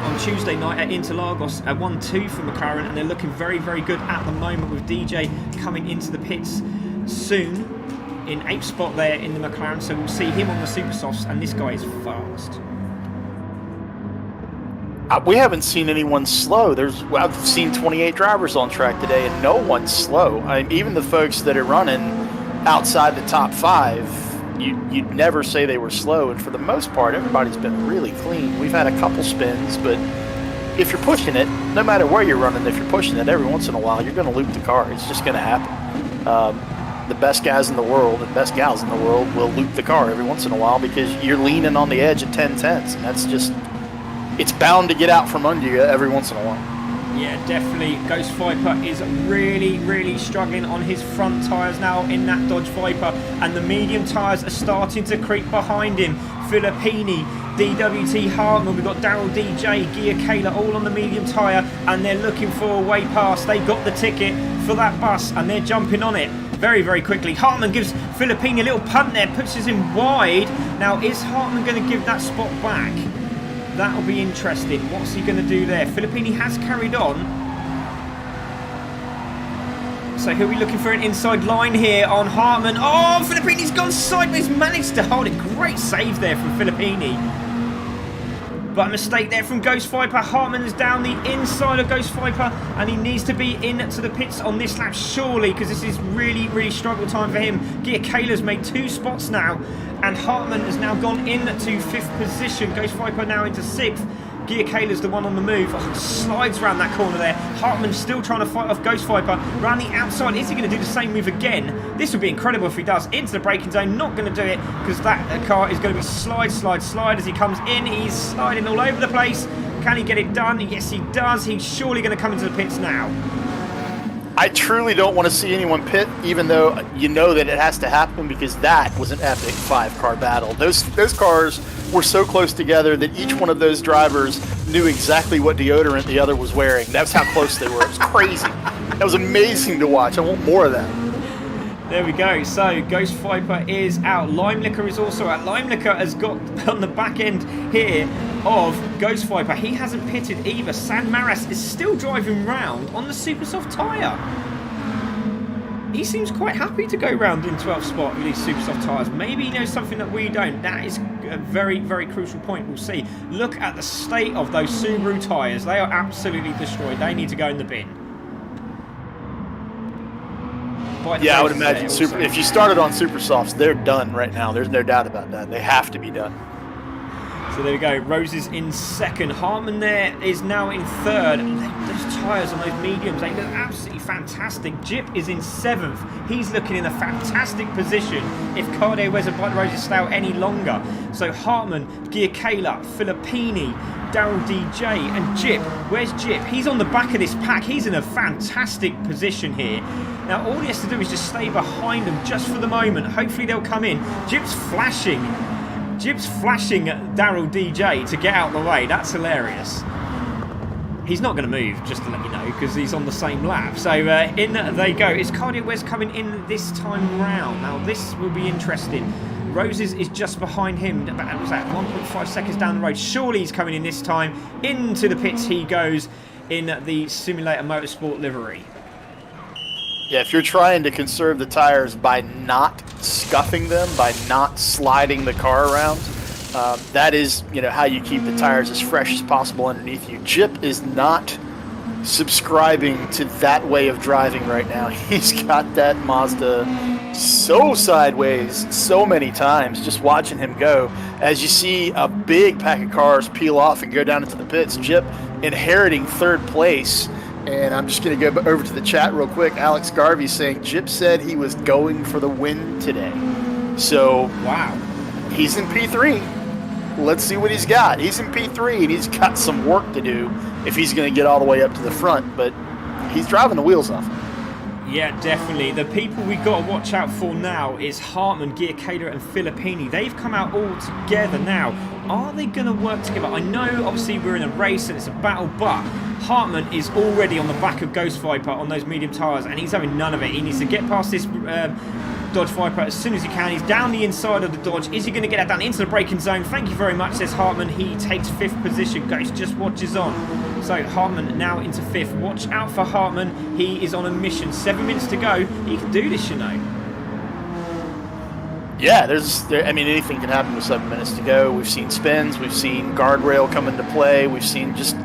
on Tuesday night at Interlagos. 1-2 for McLaren, and they're looking very, very good at the moment with DJ coming into the pits soon in 8th spot there in the McLaren. So we'll see him on the Super Softs, and this guy is fast. We haven't seen anyone slow. I've seen 28 drivers on track today, and no one's slow. Even the folks that are running outside the top 5, you'd never say they were slow, and for the most part, everybody's been really clean. We've had a couple spins, but if you're pushing it, no matter where you're running, if you're pushing it, every once in a while, you're going to loop the car. It's just going to happen. The best guys in the world and best gals in the world will loop the car every once in a while because you're leaning on the edge at 10/10s, and that's just, it's bound to get out from under you every once in a while. Yeah, definitely. Ghost Viper is really, really struggling on his front tyres now in that Dodge Viper, and the medium tyres are starting to creep behind him. Filippini, DWT Hartmann, we've got Daryl DJ, Gia Kayla all on the medium tyre, and they're looking for a way past. They got the ticket for that bus, and they're jumping on it very, very quickly. Hartmann gives Filippini a little punt there, pushes him wide. Now, is Hartmann going to give that spot back? That'll be interesting. What's he going to do there? Filippini has carried on. So he'll be looking for an inside line here on Hartmann. Oh, Filippini's gone sideways. Managed to hold it. Great save there from Filippini. But a mistake there from Ghost Viper. Hartmann is down the inside of Ghost Viper, and he needs to be into the pits on this lap surely, because this is really, really struggle time for him. Gia Kayla's made 2 spots now, and Hartmann has now gone into 5th position. Ghost Viper now into 6th. Gia Kayla's the one on the move. Oh, slides around that corner there. Hartmann still trying to fight off Ghost Viper. Around the outside. Is he going to do the same move again? This would be incredible if he does. Into the braking zone. Not going to do it because that car is going to be slide as he comes in. He's sliding all over the place. Can he get it done? Yes, he does. He's surely going to come into the pits now. I truly don't want to see anyone pit, even though you know that it has to happen, because that was an epic 5-car battle. Those cars were so close together that each one of those drivers knew exactly what deodorant the other was wearing. That's how close they were. It was crazy. That was amazing to watch. I want more of that. There we go. So Ghost Viper is out. Limelicker is also out. Limelicker has got on the back end here of Ghost Viper. He hasn't pitted either. San Maras is still driving round on the super soft tyre. He seems quite happy to go round in 12th spot with these super soft tyres. Maybe he knows something that we don't. That is a very, very crucial point. We'll see. Look at the state of those Subaru tyres. They are absolutely destroyed. They need to go in the bin. Yeah, I would imagine if you started on super softs, they're done right now. There's no doubt about that. They have to be done. So there we go. Rose is in 2nd. Hartmann there is now in 3rd. Those tyres on those mediums, they look absolutely fantastic. Jip is in 7th. He's looking in a fantastic position if Carde Wes and Bite Roses stay out any longer. So Hartmann, Gia Kayla, Filippini, Daryl DJ and Jip. Where's Jip? He's on the back of this pack. He's in a fantastic position here. Now all he has to do is just stay behind them just for the moment. Hopefully they'll come in. Jip's flashing Daryl DJ to get out the way. That's hilarious. He's not going to move, just to let you know, because he's on the same lap. So in they go. Is Cardio Wes coming in this time round? Now this will be interesting. Roses is just behind him. About, was that 1.5 seconds down the road? Surely he's coming in this time. Into the pits he goes in the Simulator Motorsport livery. Yeah, if you're trying to conserve the tires by not scuffing them, by not sliding the car around, that is, how you keep the tires as fresh as possible underneath you. Jip is not subscribing to that way of driving right now. He's got that Mazda so sideways so many times, just watching him go. As you see a big pack of cars peel off and go down into the pits, Jip inheriting third place. And I'm just going to go over to the chat real quick. Alex Garvey saying Jip said he was going for the win today. So, wow, he's in P3. Let's see what he's got. He's in P3, and he's got some work to do if he's going to get all the way up to the front. But he's driving the wheels off. Yeah, definitely. The people we got to watch out for now is Hartman, Giacchino and Filippini. They've come out all together now. Are they going to work together? I know, obviously, we're in a race and it's a battle, but Hartman is already on the back of Ghost Viper on those medium tyres, and he's having none of it. He needs to get past this Dodge Viper as soon as he can. He's down the inside of the Dodge. Is he going to get that down into the braking zone? Thank you very much, says Hartman. He takes 5th position. Ghost just watches on. So Hartman now into 5th. Watch out for Hartman. He is on a mission. 7 minutes to go. He can do this, Yeah, anything can happen with 7 minutes to go. We've seen spins. We've seen guardrail come into play. We've seen just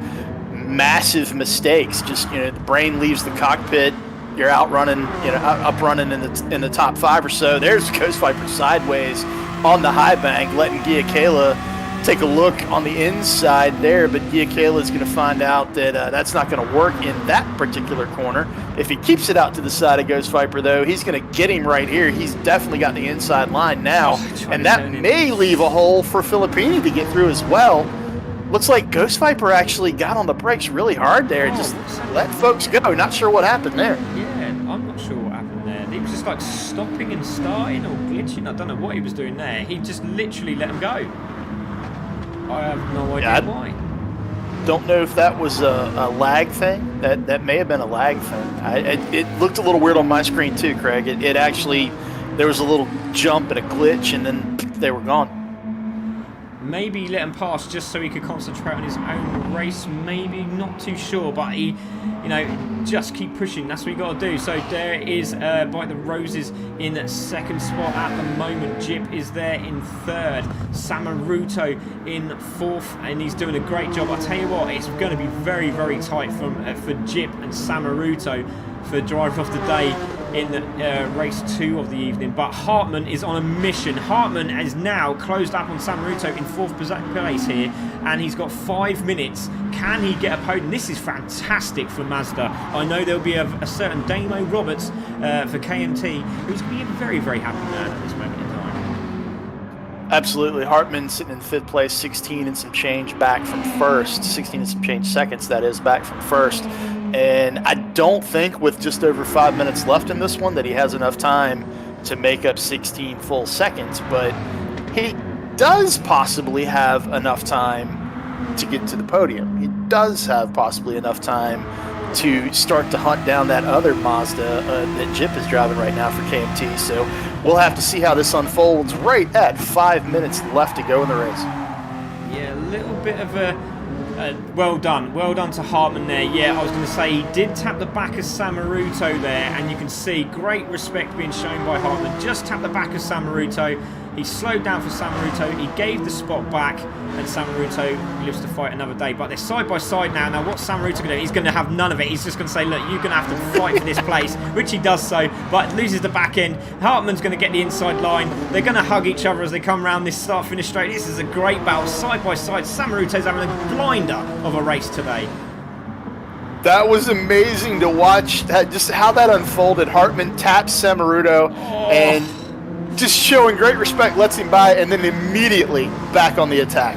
massive mistakes. Just, the brain leaves the cockpit. You're out running, up running in the top 5 or so. There's Ghost Viper sideways on the high bank, letting Giacchino take a look on the inside there, but Giacchino is going to find out that that's not going to work in that particular corner. If he keeps it out to the side of Ghost Viper, though, he's going to get him right here. He's definitely got the inside line now, and that may leave a hole for Filippini to get through as well. Looks like Ghost Viper actually got on the brakes really hard there. Just let folks go. Not sure what happened there. Yeah, I'm not sure what happened there. He was just like stopping and starting or glitching. I don't know what he was doing there. He just literally let him go. I have no idea why. Don't know if that was a lag thing. That may have been a lag thing. It looked a little weird on my screen too, Craig. It actually, there was a little jump and a glitch, and then they were gone. Maybe let him pass just so he could concentrate on his own race. Maybe, not too sure, but he, just keep pushing. That's what you got to do. So there is Bite the Roses in 2nd spot at the moment. Jip is there in 3rd. Samaruto in 4th, and he's doing a great job. I tell you what, it's going to be very, very tight for Jip and Samaruto for driver of the day in race 2 of the evening. But Hartman is on a mission. Hartman is now closed up on Samaruto in 4th place here, and he's got 5 minutes. Can he get a podium? This is fantastic for Mazda. I know there'll be a certain Damo Roberts for KMT, who's going to be a very, very happy man at this moment in time. Absolutely. Hartman sitting in 5th place, 16 and some change back from 1st. 16 and some change seconds, that is, back from 1st. And I don't think with just over 5 minutes left in this one that he has enough time to make up 16 full seconds, but he does possibly have enough time to get to the podium. He does have possibly enough time to start to hunt down that other Mazda that Jip is driving right now for KMT. So we'll have to see how this unfolds right at 5 minutes left to go in the race. Yeah, a little bit of a well done to Hartman there. Yeah, I was going to say he did tap the back of Samaruto there, and you can see great respect being shown by Hartman. Just tapped the back of Samaruto. He slowed down for Samaruto. He gave the spot back, and Samaruto lives to fight another day. But they're side by side now. Now, what's Samaruto going to do? He's going to have none of it. He's just going to say, look, you're going to have to fight for this place, which he does so, but loses the back end. Hartman's going to get the inside line. They're going to hug each other as they come around this start-finish straight. This is a great battle, side by side. Samaruto's having a blinder of a race today. That was amazing to watch, just how that unfolded. Hartman taps Samaruto and just showing great respect, lets him by, and then immediately back on the attack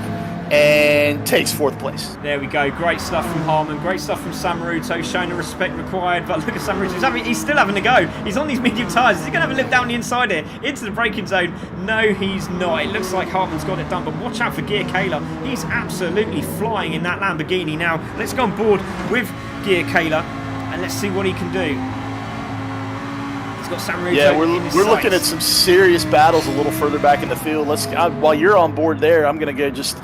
and takes 4th place. There we go. Great stuff from Hartman. Great stuff from Samaruto, showing the respect required. But look at Samaruto. He's still having a go. He's on these medium tyres. Is he going to have a look down the inside here into the braking zone? No, he's not. It looks like Hartman's got it done. But watch out for Giacchino. He's absolutely flying in that Lamborghini. Now, let's go on board with Giacchino and let's see what he can do. He's got Samaruto. Yeah, in we're his looking at sights. some serious battles a little further back in the field. While you're on board there, I'm going to go just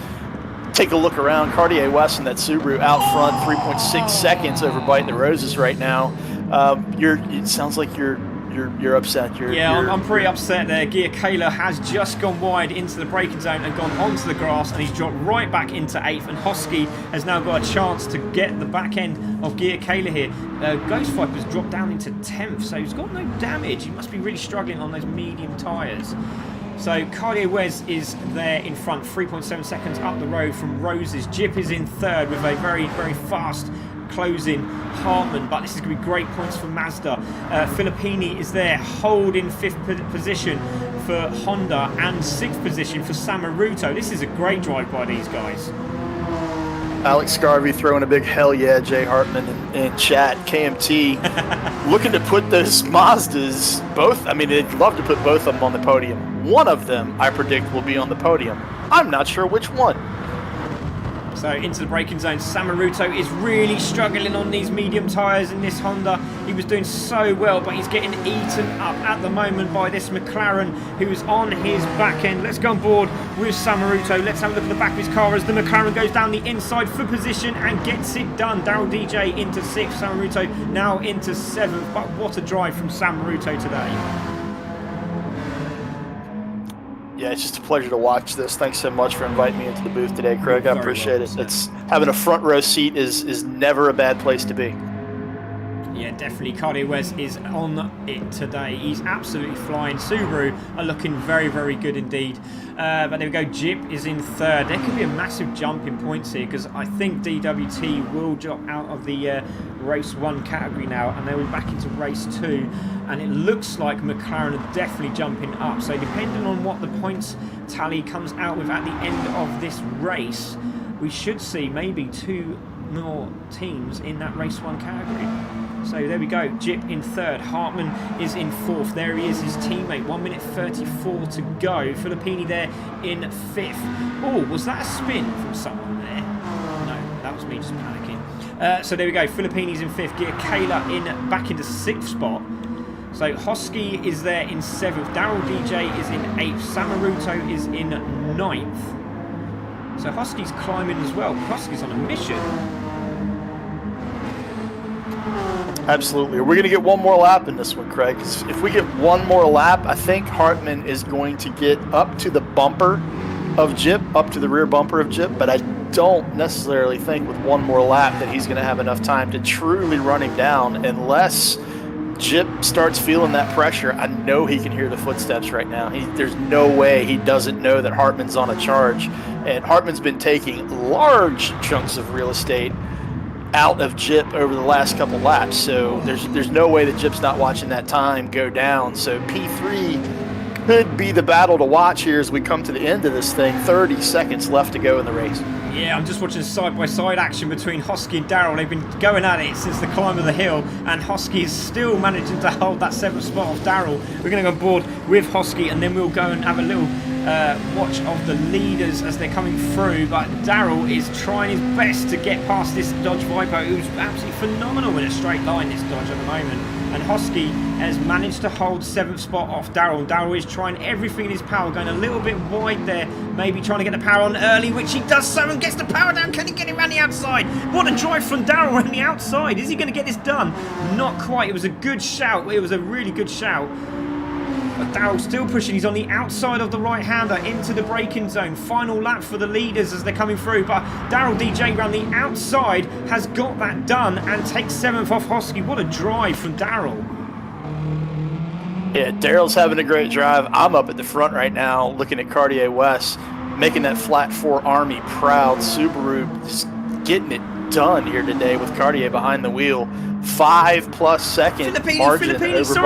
take a look around. Cartier West and that Subaru out front, 3.6 seconds over biting the roses right now. It sounds like you're upset. I'm pretty upset there. Gia Kayla has just gone wide into the braking zone and gone onto the grass, and he's dropped right back into 8th, and Hosky has now got a chance to get the back end of Gia Kayla here. Ghost Viper's dropped down into 10th, so he's got no damage. He must be really struggling on those medium tyres. So Cartier Wes is there in front, 3.7 seconds up the road from Roses. Jip is in 3rd with a very, very fast closing Hartman, but this is going to be great points for Mazda. Filippini is there holding 5th position for Honda and 6th position for Samaruto. This is a great drive by these guys. Alex Scarvey throwing a big hell yeah, Jay Hartman in chat. KMT looking to put those Mazdas both. I mean, they'd love to put both of them on the podium. One of them, I predict, will be on the podium. I'm not sure which one. So into the braking zone, Samaruto is really struggling on these medium tyres in this Honda. He was doing so well, but he's getting eaten up at the moment by this McLaren who is on his back end. Let's go on board with Samaruto. Let's have a look at the back of his car as the McLaren goes down the inside for position and gets it done. Daryl DJ into 6th, Samaruto now into 7th. But what a drive from Samaruto today. Yeah, it's just a pleasure to watch this. Thanks so much for inviting me into the booth today, Craig. I appreciate it. It's having a front row seat is never a bad place to be. Yeah, definitely. Cartier Wes is on it today. He's absolutely flying. Subaru are looking very, very good indeed. But there we go. Jip is in 3rd. There could be a massive jump in points here because I think DWT will drop out of the race 1 category now and they'll be back into race 2. And it looks like McLaren are definitely jumping up. So depending on what the points tally comes out with at the end of this race, we should see maybe 2 more teams in that race 1 category. So there we go, Jip in 3rd, Hartman is in 4th, there he is, his teammate, 1 minute 34 to go, Filippini there in 5th. Oh, was that a spin from someone there? No, that was me just panicking. So there we go, Filippini's in 5th, Gia Kayla back into 6th spot. So Hosky is there in 7th, Daryl DJ is in 8th, Samaruto is in 9th. So Hosky's climbing as well, Hosky's on a mission. Absolutely. We're going to get one more lap in this one, Craig. If we get one more lap, I think Hartman is going to get up to the bumper of Jip, up to the rear bumper of Jip, but I don't necessarily think with one more lap that he's going to have enough time to truly run him down unless Jip starts feeling that pressure. I know he can hear the footsteps right now. There's no way he doesn't know that Hartman's on a charge, and Hartman's been taking large chunks of real estate out of Jip over the last couple laps, so there's no way that Jip's not watching that time go down. So P3 could be the battle to watch here as we come to the end of this thing. 30 seconds left to go in the race. Yeah, I'm just watching side-by-side action between Hosky and Daryl. They've been going at it since the climb of the hill, and Hosky is still managing to hold that 7th spot off Daryl. We're going to go on board with Hosky, and then we'll go and have a little watch of the leaders as they're coming through. But Daryl is trying his best to get past this Dodge Viper, who's absolutely phenomenal in a straight line, this Dodge at the moment. And Hosky has managed to hold 7th spot off Daryl. Daryl is trying everything in his power, going a little bit wide there, maybe trying to get the power on early, which he does so and gets the power down. Can he get it around the outside? What a drive from Daryl around the outside. Is he going to get this done? Not quite. It was a good shout. It was a really good shout. But Daryl still pushing. He's on the outside of the right-hander into the braking zone. Final lap for the leaders as they're coming through. But Daryl DJ around the outside has got that done and takes 7th off Hosky. What a drive from Daryl. Yeah, Daryl's having a great drive. I'm up at the front right now looking at Cartier West, making that flat 4 Army proud. Subaru just getting it done here today with Cartier behind the wheel. 5+ second margin over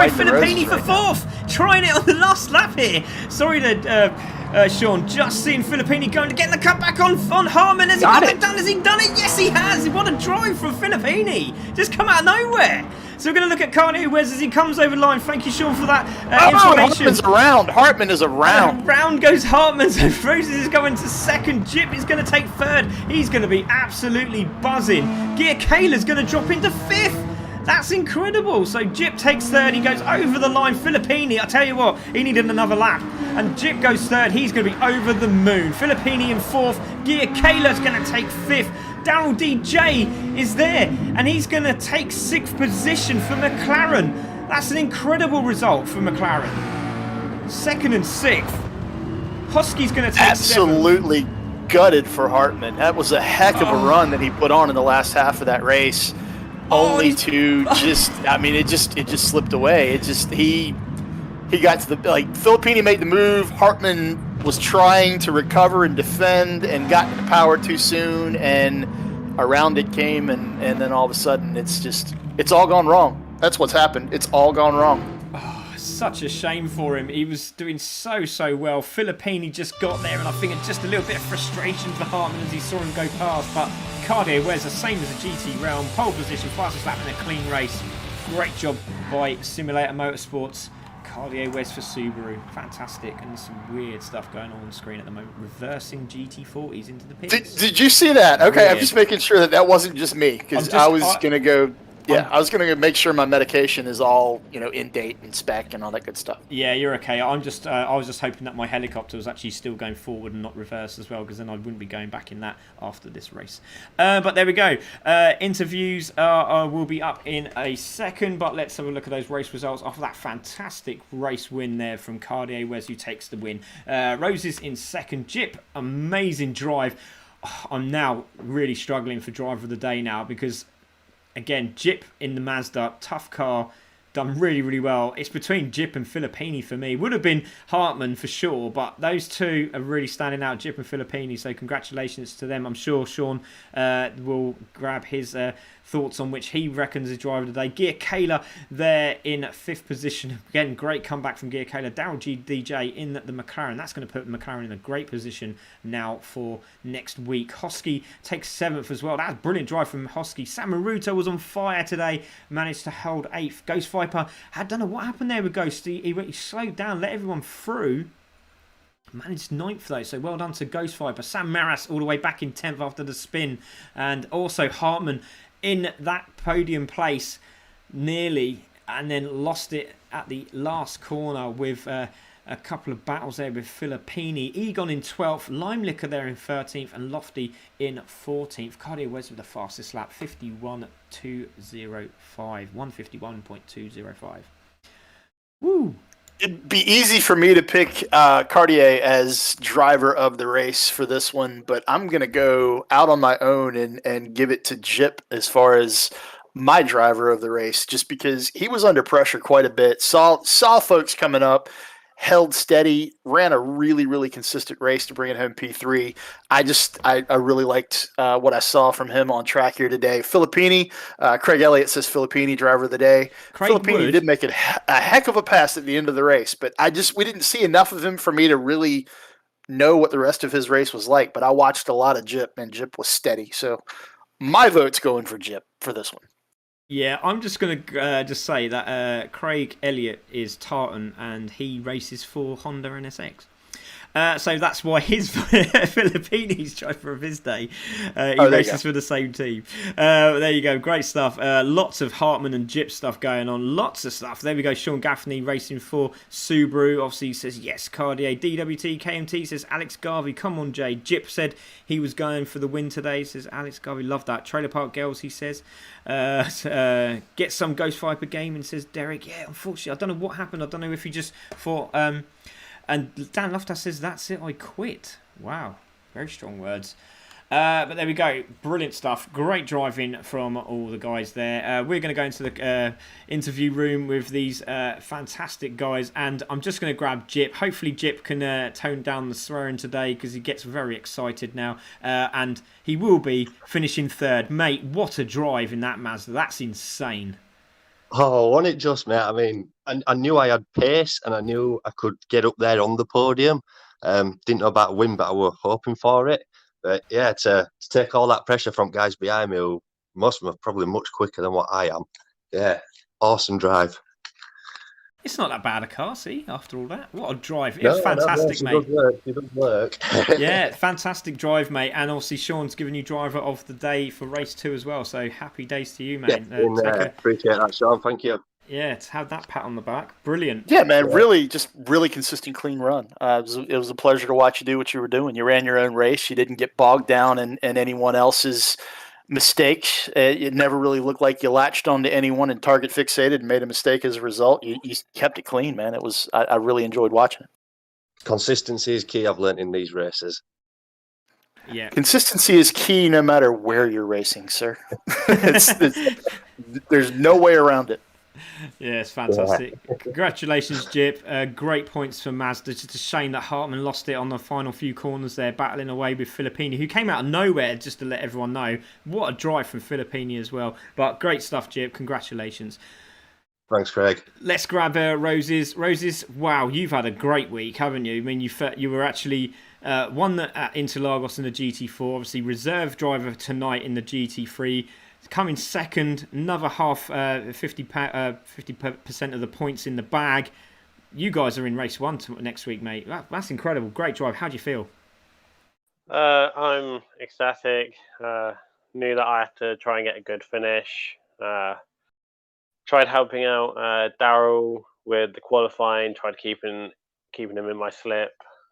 Filippini for 4th. Trying it on the last lap here. Sorry to Sean. Just seeing Filippini going to get the cutback on Hartman. Has he got it done? Has he done it? Yes, he has. What a drive from Filippini. Just come out of nowhere. So we're going to look at Cartier Wes as he comes over the line. Thank you, Sean, for that information. Hartman's around. Hartman is around. Round goes Hartman. So Roses is going to 2nd. Jip is going to take 3rd. He's going to be absolutely buzzing. Gia Kayla's going to drop into 5th. That's incredible. So Jip takes third. He goes over the line. Filippini, I tell you what, he needed another lap. And Jip goes third. He's going to be over the moon. Filippini in fourth. Gia Kayla's going to take fifth. Daryl DJ is there. And he's going to take sixth position for McLaren. That's an incredible result for McLaren. Second and sixth. Hosky's going to take absolutely gutted for Hartman. That was a heck of a run that he put on in the last half of that race. Only to just, I mean, it just slipped away. It just, he got to the, like, Filippini made the move. Hartman was trying to recover and defend and got into power too soon, and around it came, and then all of a sudden it's all gone wrong. That's what's happened. It's all gone wrong. Such a shame for him. He was doing so well. Filippini just got there, and I think just a little bit of frustration for Hartman as he saw him go past. But Cartier wears the same as the GT Realm. Pole position, fastest lap in a clean race. Great job by Simulator Motorsports. Cartier wears for Subaru. Fantastic. And there's some weird stuff going on the screen at the moment. Reversing GT40s into the pits. Did you see that? Okay, Weird. I'm just making sure that wasn't just me, because I was going to go... Yeah, I was going to make sure my medication is all, in date and spec and all that good stuff. Yeah, you're okay. I was just hoping that my helicopter was actually still going forward and not reverse as well, because then I wouldn't be going back in that after this race. But there we go. Interviews will be up in a second, but let's have a look at those race results after that fantastic race win there from Cartier Wes, who takes the win. Roses in second. Jip, amazing drive. I'm now really struggling for driver of the day now, because again, Jip in the Mazda, tough car, done really well. It's between Jip and Filippini for me. Would have been Hartman for sure, but those two are really standing out, Jip and Filippini, so congratulations to them. I'm sure Sean will grab his thoughts on which he reckons is driver today. Gia Kayla there in fifth position. Again, great comeback from Gia Kayla. Daryl DJ in the McLaren. That's going to put McLaren in a great position now for next week. Hosky takes seventh as well. That's a brilliant drive from Hosky. Samaruto was on fire today. Managed to hold eighth. Ghost Viper, I don't know what happened there with Ghost. He slowed down, let everyone through. Managed ninth though, so well done to Ghost Viper. Sam Maras all the way back in 10th after the spin. And also Hartman in that podium place nearly, and then lost it at the last corner with a couple of battles there with Filippini. Egon in 12th, Limelicker there in 13th, and Lofty in 14th. Cartier Wes with the fastest lap, 51.205. 151.205. Woo! It'd be easy for me to pick Cartier as driver of the race for this one, but I'm going to go out on my own and give it to Jip as far as my driver of the race, just because he was under pressure quite a bit. Saw folks coming up, held steady, ran a really consistent race to bring it home P3. I really liked what I saw from him on track here today. Filippini, Craig Elliott says Filippini driver of the day. Filippini did make it a heck of a pass at the end of the race, but we didn't see enough of him for me to really know what the rest of his race was like. But I watched a lot of Jip, and Jip was steady. So my vote's going for Jip for this one. Yeah, I'm just going to just say that Craig Elliott is Tartan, and he races for Honda NSX. So that's why his Filippini's driver of his day. He races for the same team. There you go. Great stuff. Lots of Hartman and Jip stuff going on. Lots of stuff. There we go. Sean Gaffney racing for Subaru. Obviously, he says yes, Cartier. DWT, KMT says Alex Garvey. Come on, Jay. Jip said he was going for the win today. Says Alex Garvey. Love that. Trailer Park Girls, he says. Get some Ghost Viper gaming, says Derek. Yeah, unfortunately, I don't know what happened. I don't know if he just thought... And Dan Loftus says, that's it, I quit. Wow, very strong words. But there we go. Brilliant stuff. Great driving from all the guys there. We're going to go into the interview room with these fantastic guys. And I'm just going to grab Jip. Hopefully Jip can tone down the swearing today, because he gets very excited now. And he will be finishing third. Mate, what a drive in that Mazda. That's insane. Oh, wasn't it just, mate? I mean, I knew I had pace, and I knew I could get up there on the podium. Didn't know about a win, but I were hoping for it. But yeah, to take all that pressure from guys behind me, who most of them are probably much quicker than what I am. Yeah, awesome drive. It's not that bad a car, see, after all that. What a drive. It No, was fantastic, she mate. does work. She does work. Yeah, fantastic drive, mate. And obviously, Sean's given you driver of the day for race 2 as well. So happy days to you, mate. Appreciate that, Sean. Thank you. Yeah, to have that pat on the back. Brilliant. Yeah, man, really consistent, clean run. It was a pleasure to watch you do what you were doing. You ran your own race. You didn't get bogged down in anyone else's mistakes. It never really looked like you latched onto anyone and target fixated and made a mistake as a result. You kept it clean, man. I really enjoyed watching it. Consistency is key, I've learned in these races. Yeah. Consistency is key no matter where you're racing, sir. There's no way around it. Yeah, it's fantastic. Yeah. Congratulations, Jip. Great points for Mazda. Just a shame that Hartman lost it on the final few corners there, battling away with Filippini, who came out of nowhere, just to let everyone know. What a drive from Filippini as well. But great stuff, Jip. Congratulations. Thanks, Craig. Let's grab Roses. Roses, wow, you've had a great week, haven't you? I mean, you were actually won at Interlagos in the GT4, obviously reserve driver tonight in the GT3. Coming second, another half, 50% of the points in the bag. You guys are in race 1 next week, mate. That's incredible. Great drive. How do you feel? I'm ecstatic. Knew that I had to try and get a good finish. Tried helping out Daryl with the qualifying. Tried keeping him in my slip.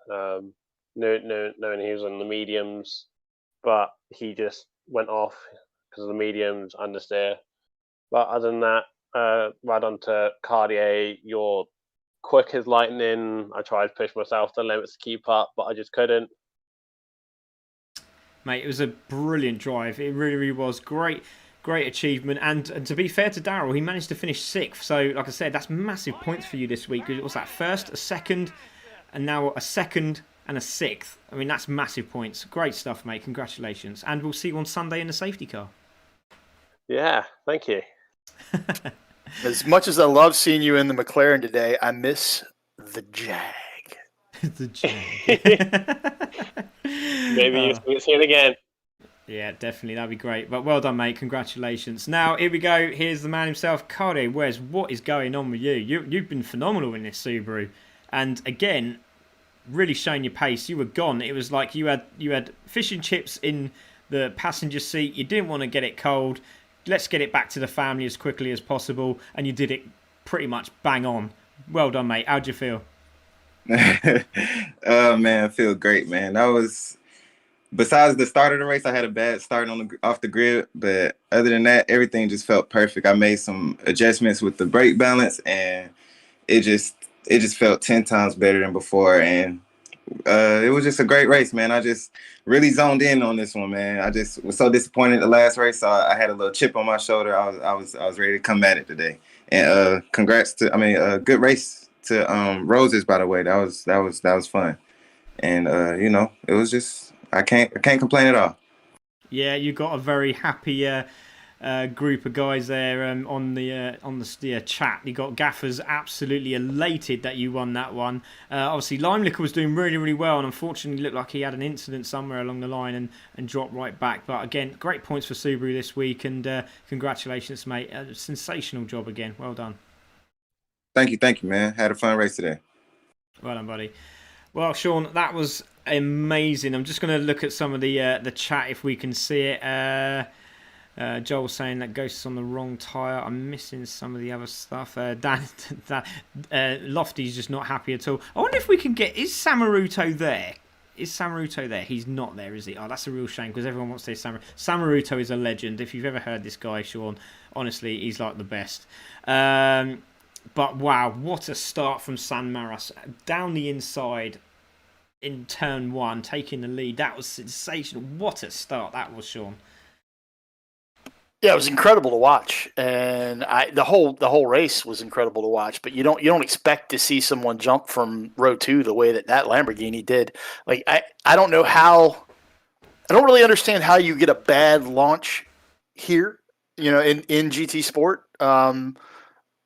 Knowing he was on the mediums, but he just went off because of the mediums understeer. But other than that, right on to Cartier. You're quick as lightning. I tried to push myself to the limits to keep up, but I just couldn't. Mate, it was a brilliant drive. It really, really was. Great achievement. And to be fair to Daryl, he managed to finish 6th. So, like I said, that's massive points for you this week. What's that? First, a second, and now a second and a 6th. I mean, that's massive points. Great stuff, mate. Congratulations. And we'll see you on Sunday in the safety car. Yeah, thank you. As much as I love seeing you in the McLaren today, I miss the Jag. The Jag. Maybe you'll see it again. Yeah, definitely. That'd be great. But well done, mate. Congratulations. Now, here we go. Here's the man himself, Cardi. Wes, what is going on with you? You've been phenomenal in this Subaru. And again, really showing your pace. You were gone. It was like you had fish and chips in the passenger seat. You didn't want to get it cold. Let's get it back to the family as quickly as possible. And you did it pretty much bang on. Well done, mate. How'd you feel? Oh, man, I feel great, man. That was... Besides the start of the race, I had a bad start off the grid. But other than that, everything just felt perfect. I made some adjustments with the brake balance, and it just felt 10 times better than before. And it was just a great race, man. I just really zoned in on this one, man. I just was so disappointed the last race, so I had a little chip on my shoulder. I was ready to come at it today. And congrats to, good race to Roses, by the way. That was fun. And it was just, I can't complain at all. Yeah, you got a very happy group of guys there on the chat. You got Gaffers absolutely elated that you won that one. Obviously, Lime Liquor was doing really, really well, and unfortunately looked like he had an incident somewhere along the line and dropped right back. But again, great points for Subaru this week, and congratulations, mate. Sensational job again. Well done. Thank you, man. Had a fun race today. Well done, buddy. Well, Sean, that was amazing. I'm just going to look at some of the chat if we can see it. Joel saying that Ghost is on the wrong tyre. I'm missing some of the other stuff. Lofty's just not happy at all. I wonder if we can get... Is Samaruto there? He's not there, is he? Oh, that's a real shame because everyone wants to say Samaruto. Samaruto is a legend. If you've ever heard this guy, Sean, honestly, he's like the best. But wow, what a start from San Maras. Down the inside in turn 1, taking the lead. That was sensational. What a start that was, Sean. Yeah, it was incredible to watch, and the whole race was incredible to watch. But you don't expect to see someone jump from row 2 the way that Lamborghini did. Like I don't know how. I don't really understand how you get a bad launch here, in GT Sport.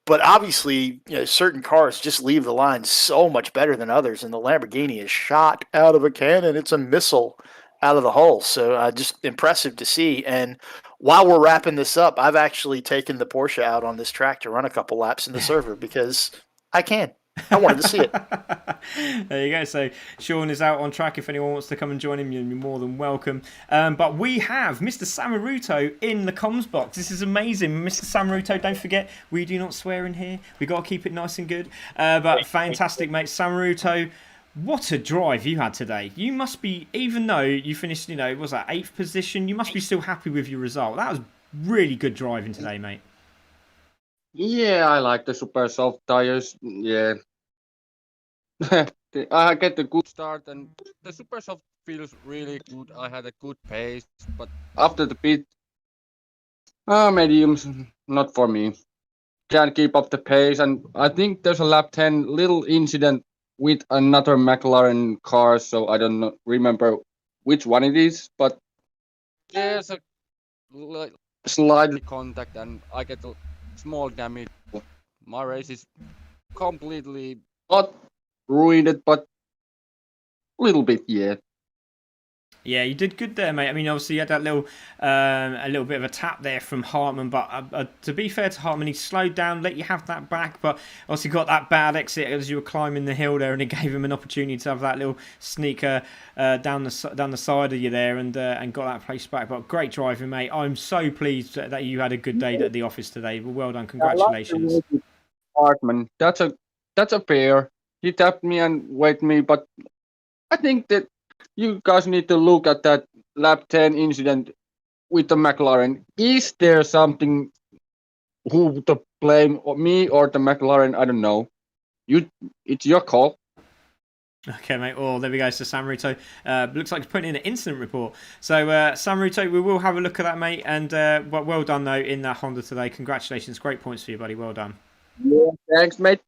But obviously, certain cars just leave the line so much better than others, and the Lamborghini is shot out of a cannon. It's a missile out of the hull. So just impressive to see. And while we're wrapping this up, I've actually taken the Porsche out on this track to run a couple laps in the server because I can. I wanted to see it. There you go. So Sean is out on track. If anyone wants to come and join him, you're more than welcome. But we have Mr. Samaruto in the comms box. This is amazing. Mr. Samaruto, don't forget, we do not swear in here. We got to keep it nice and good. But fantastic, mate. Samaruto, what a drive you had today. You must be, even though you finished, was that 8th position, you must be still happy with your result. That was really good driving today, mate. Yeah, I like the super soft tires. Yeah. I get a good start and the super soft feels really good. I had a good pace, but after the pit, mediums not for me. Can't keep up the pace, and I think there's a lap 10 little incident with another McLaren car, so I don't remember which one it is, but there's a slightly contact and I get a small damage. My race is completely not ruined, but a little bit, yeah. Yeah, you did good there, mate. I mean, obviously you had that a little bit of a tap there from Hartman, but to be fair to Hartman, he slowed down, let you have that back, but also got that bad exit as you were climbing the hill there, and it gave him an opportunity to have that little sneaker down the side of you there, and got that place back. But great driving, mate. I'm so pleased that you had a good day at the office today. Well done, congratulations. Hartman, that's a pair. He tapped me and waited me, but I think that you guys need to look at that lap 10 incident with the McLaren. Is there something who to blame, me or the McLaren? I don't know. It's your call. Okay, mate. Well, there we go. So Samaruto looks like he's putting in an incident report. So Samaruto, we will have a look at that, mate. And well done though in that Honda today. Congratulations, great points for you, buddy. Well done. Yeah, thanks, mate.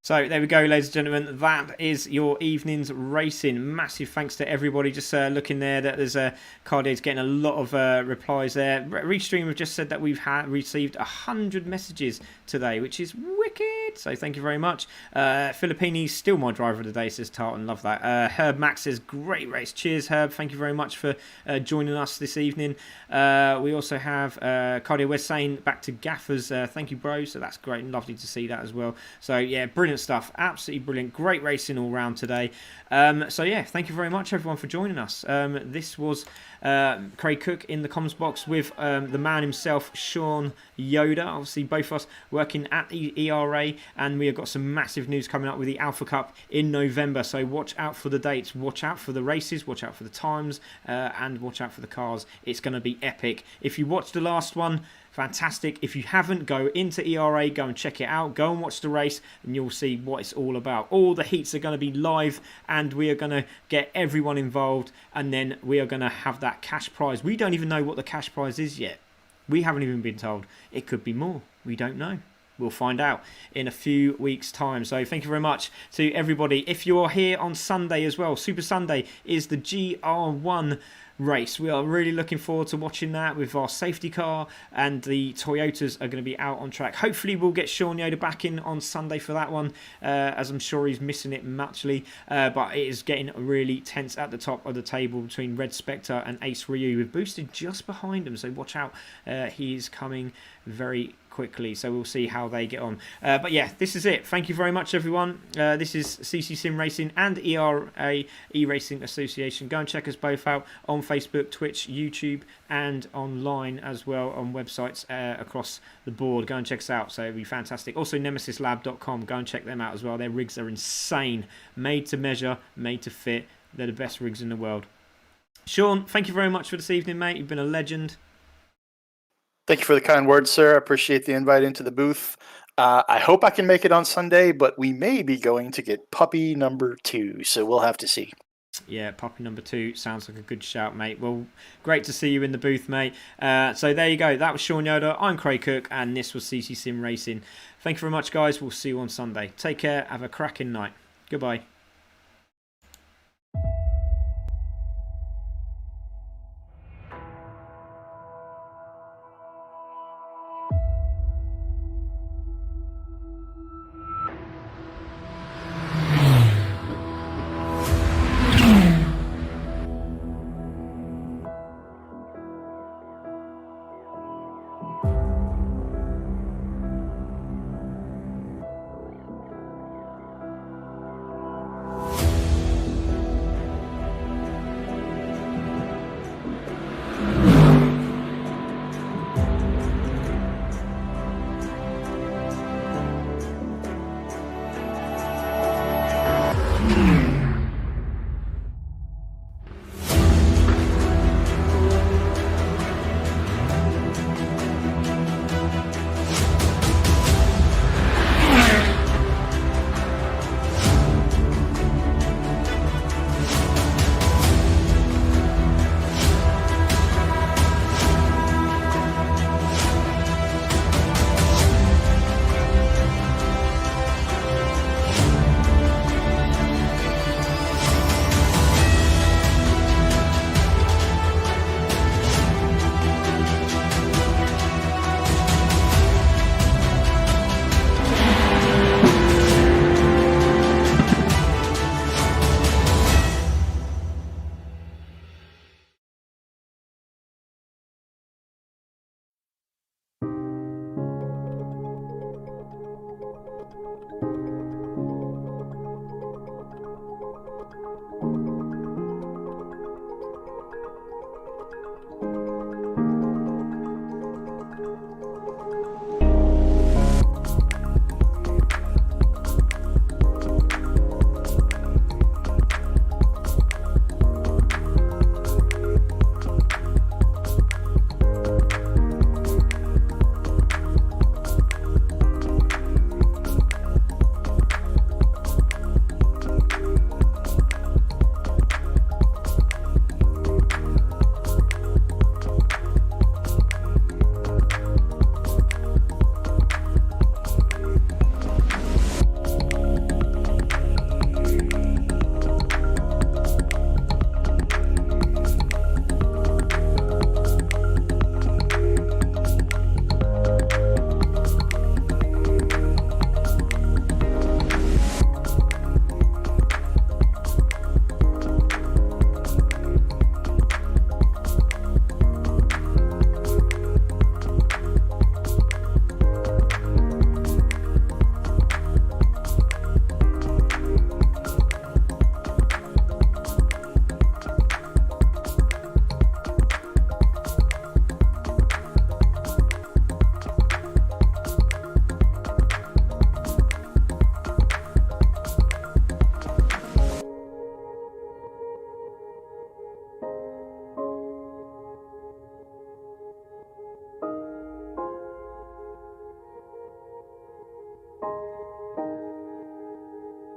So there we go, ladies and gentlemen. That is your evening's racing. Massive thanks to everybody. Just looking there, that there's Cardier's getting a lot of replies there. Restream have just said that we've received 100 messages today, which is wicked. So thank you very much. Filippini's still my driver of the day, says Tartan. Love that. Herb Max says great race. Cheers, Herb. Thank you very much for joining us this evening. We also have Cardio West saying back to Gaffers. Thank you, bro. So that's great and lovely to see that as well. So yeah, brilliant stuff, absolutely brilliant, great racing all round today. So yeah, thank you very much everyone for joining us. This was Craig Cook in the comms box with the man himself, Sean Yoda. Obviously both of us working at the ERA, and we have got some massive news coming up with the Alpha Cup in November, so watch out for the dates, watch out for the races, watch out for the times, and watch out for the cars. It's going to be epic. If you watched the last one, fantastic. If you haven't, go into ERA, go and check it out, go and watch the race, and you'll see what it's all about. All the heats are going to be live, and we are going to get everyone involved, and then we are going to have that cash prize. We don't even know what the cash prize is yet. We haven't even been told. It could be more. We don't know. We'll find out in a few weeks' time. So thank you very much to everybody. If you are here on Sunday as well, Super Sunday is the GR1 race. We are really looking forward to watching that with our safety car, and the Toyotas are going to be out on track. Hopefully we'll get Sean Yoda back in on Sunday for that one, as I'm sure he's missing it muchly, but it is getting really tense at the top of the table between Red Spectre and Ace Ryu, with Boosted just behind him, so watch out. He is coming very quickly, so we'll see how they get on. But yeah, this is it. Thank you very much everyone. This is CC Sim Racing and ERA E-Racing Association. Go and check us both out on Facebook, Twitch, YouTube, and online as well on websites across the board. Go and check us out, so it'll be fantastic. Also nemesislab.com, go and check them out as well. Their rigs are insane, made to measure, made to fit. They're the best rigs in the world. Sean, thank you very much for this evening, mate. You've been a legend. Thank you for the kind words, sir. I appreciate the invite into the booth. I hope I can make it on Sunday, but we may be going to get puppy number 2, so we'll have to see. Yeah, puppy number 2 sounds like a good shout, mate. Well, great to see you in the booth, mate. So there you go. That was Sean Yoda. I'm Craig Cook, and this was CC Sim Racing. Thank you very much, guys. We'll see you on Sunday. Take care. Have a cracking night. Goodbye.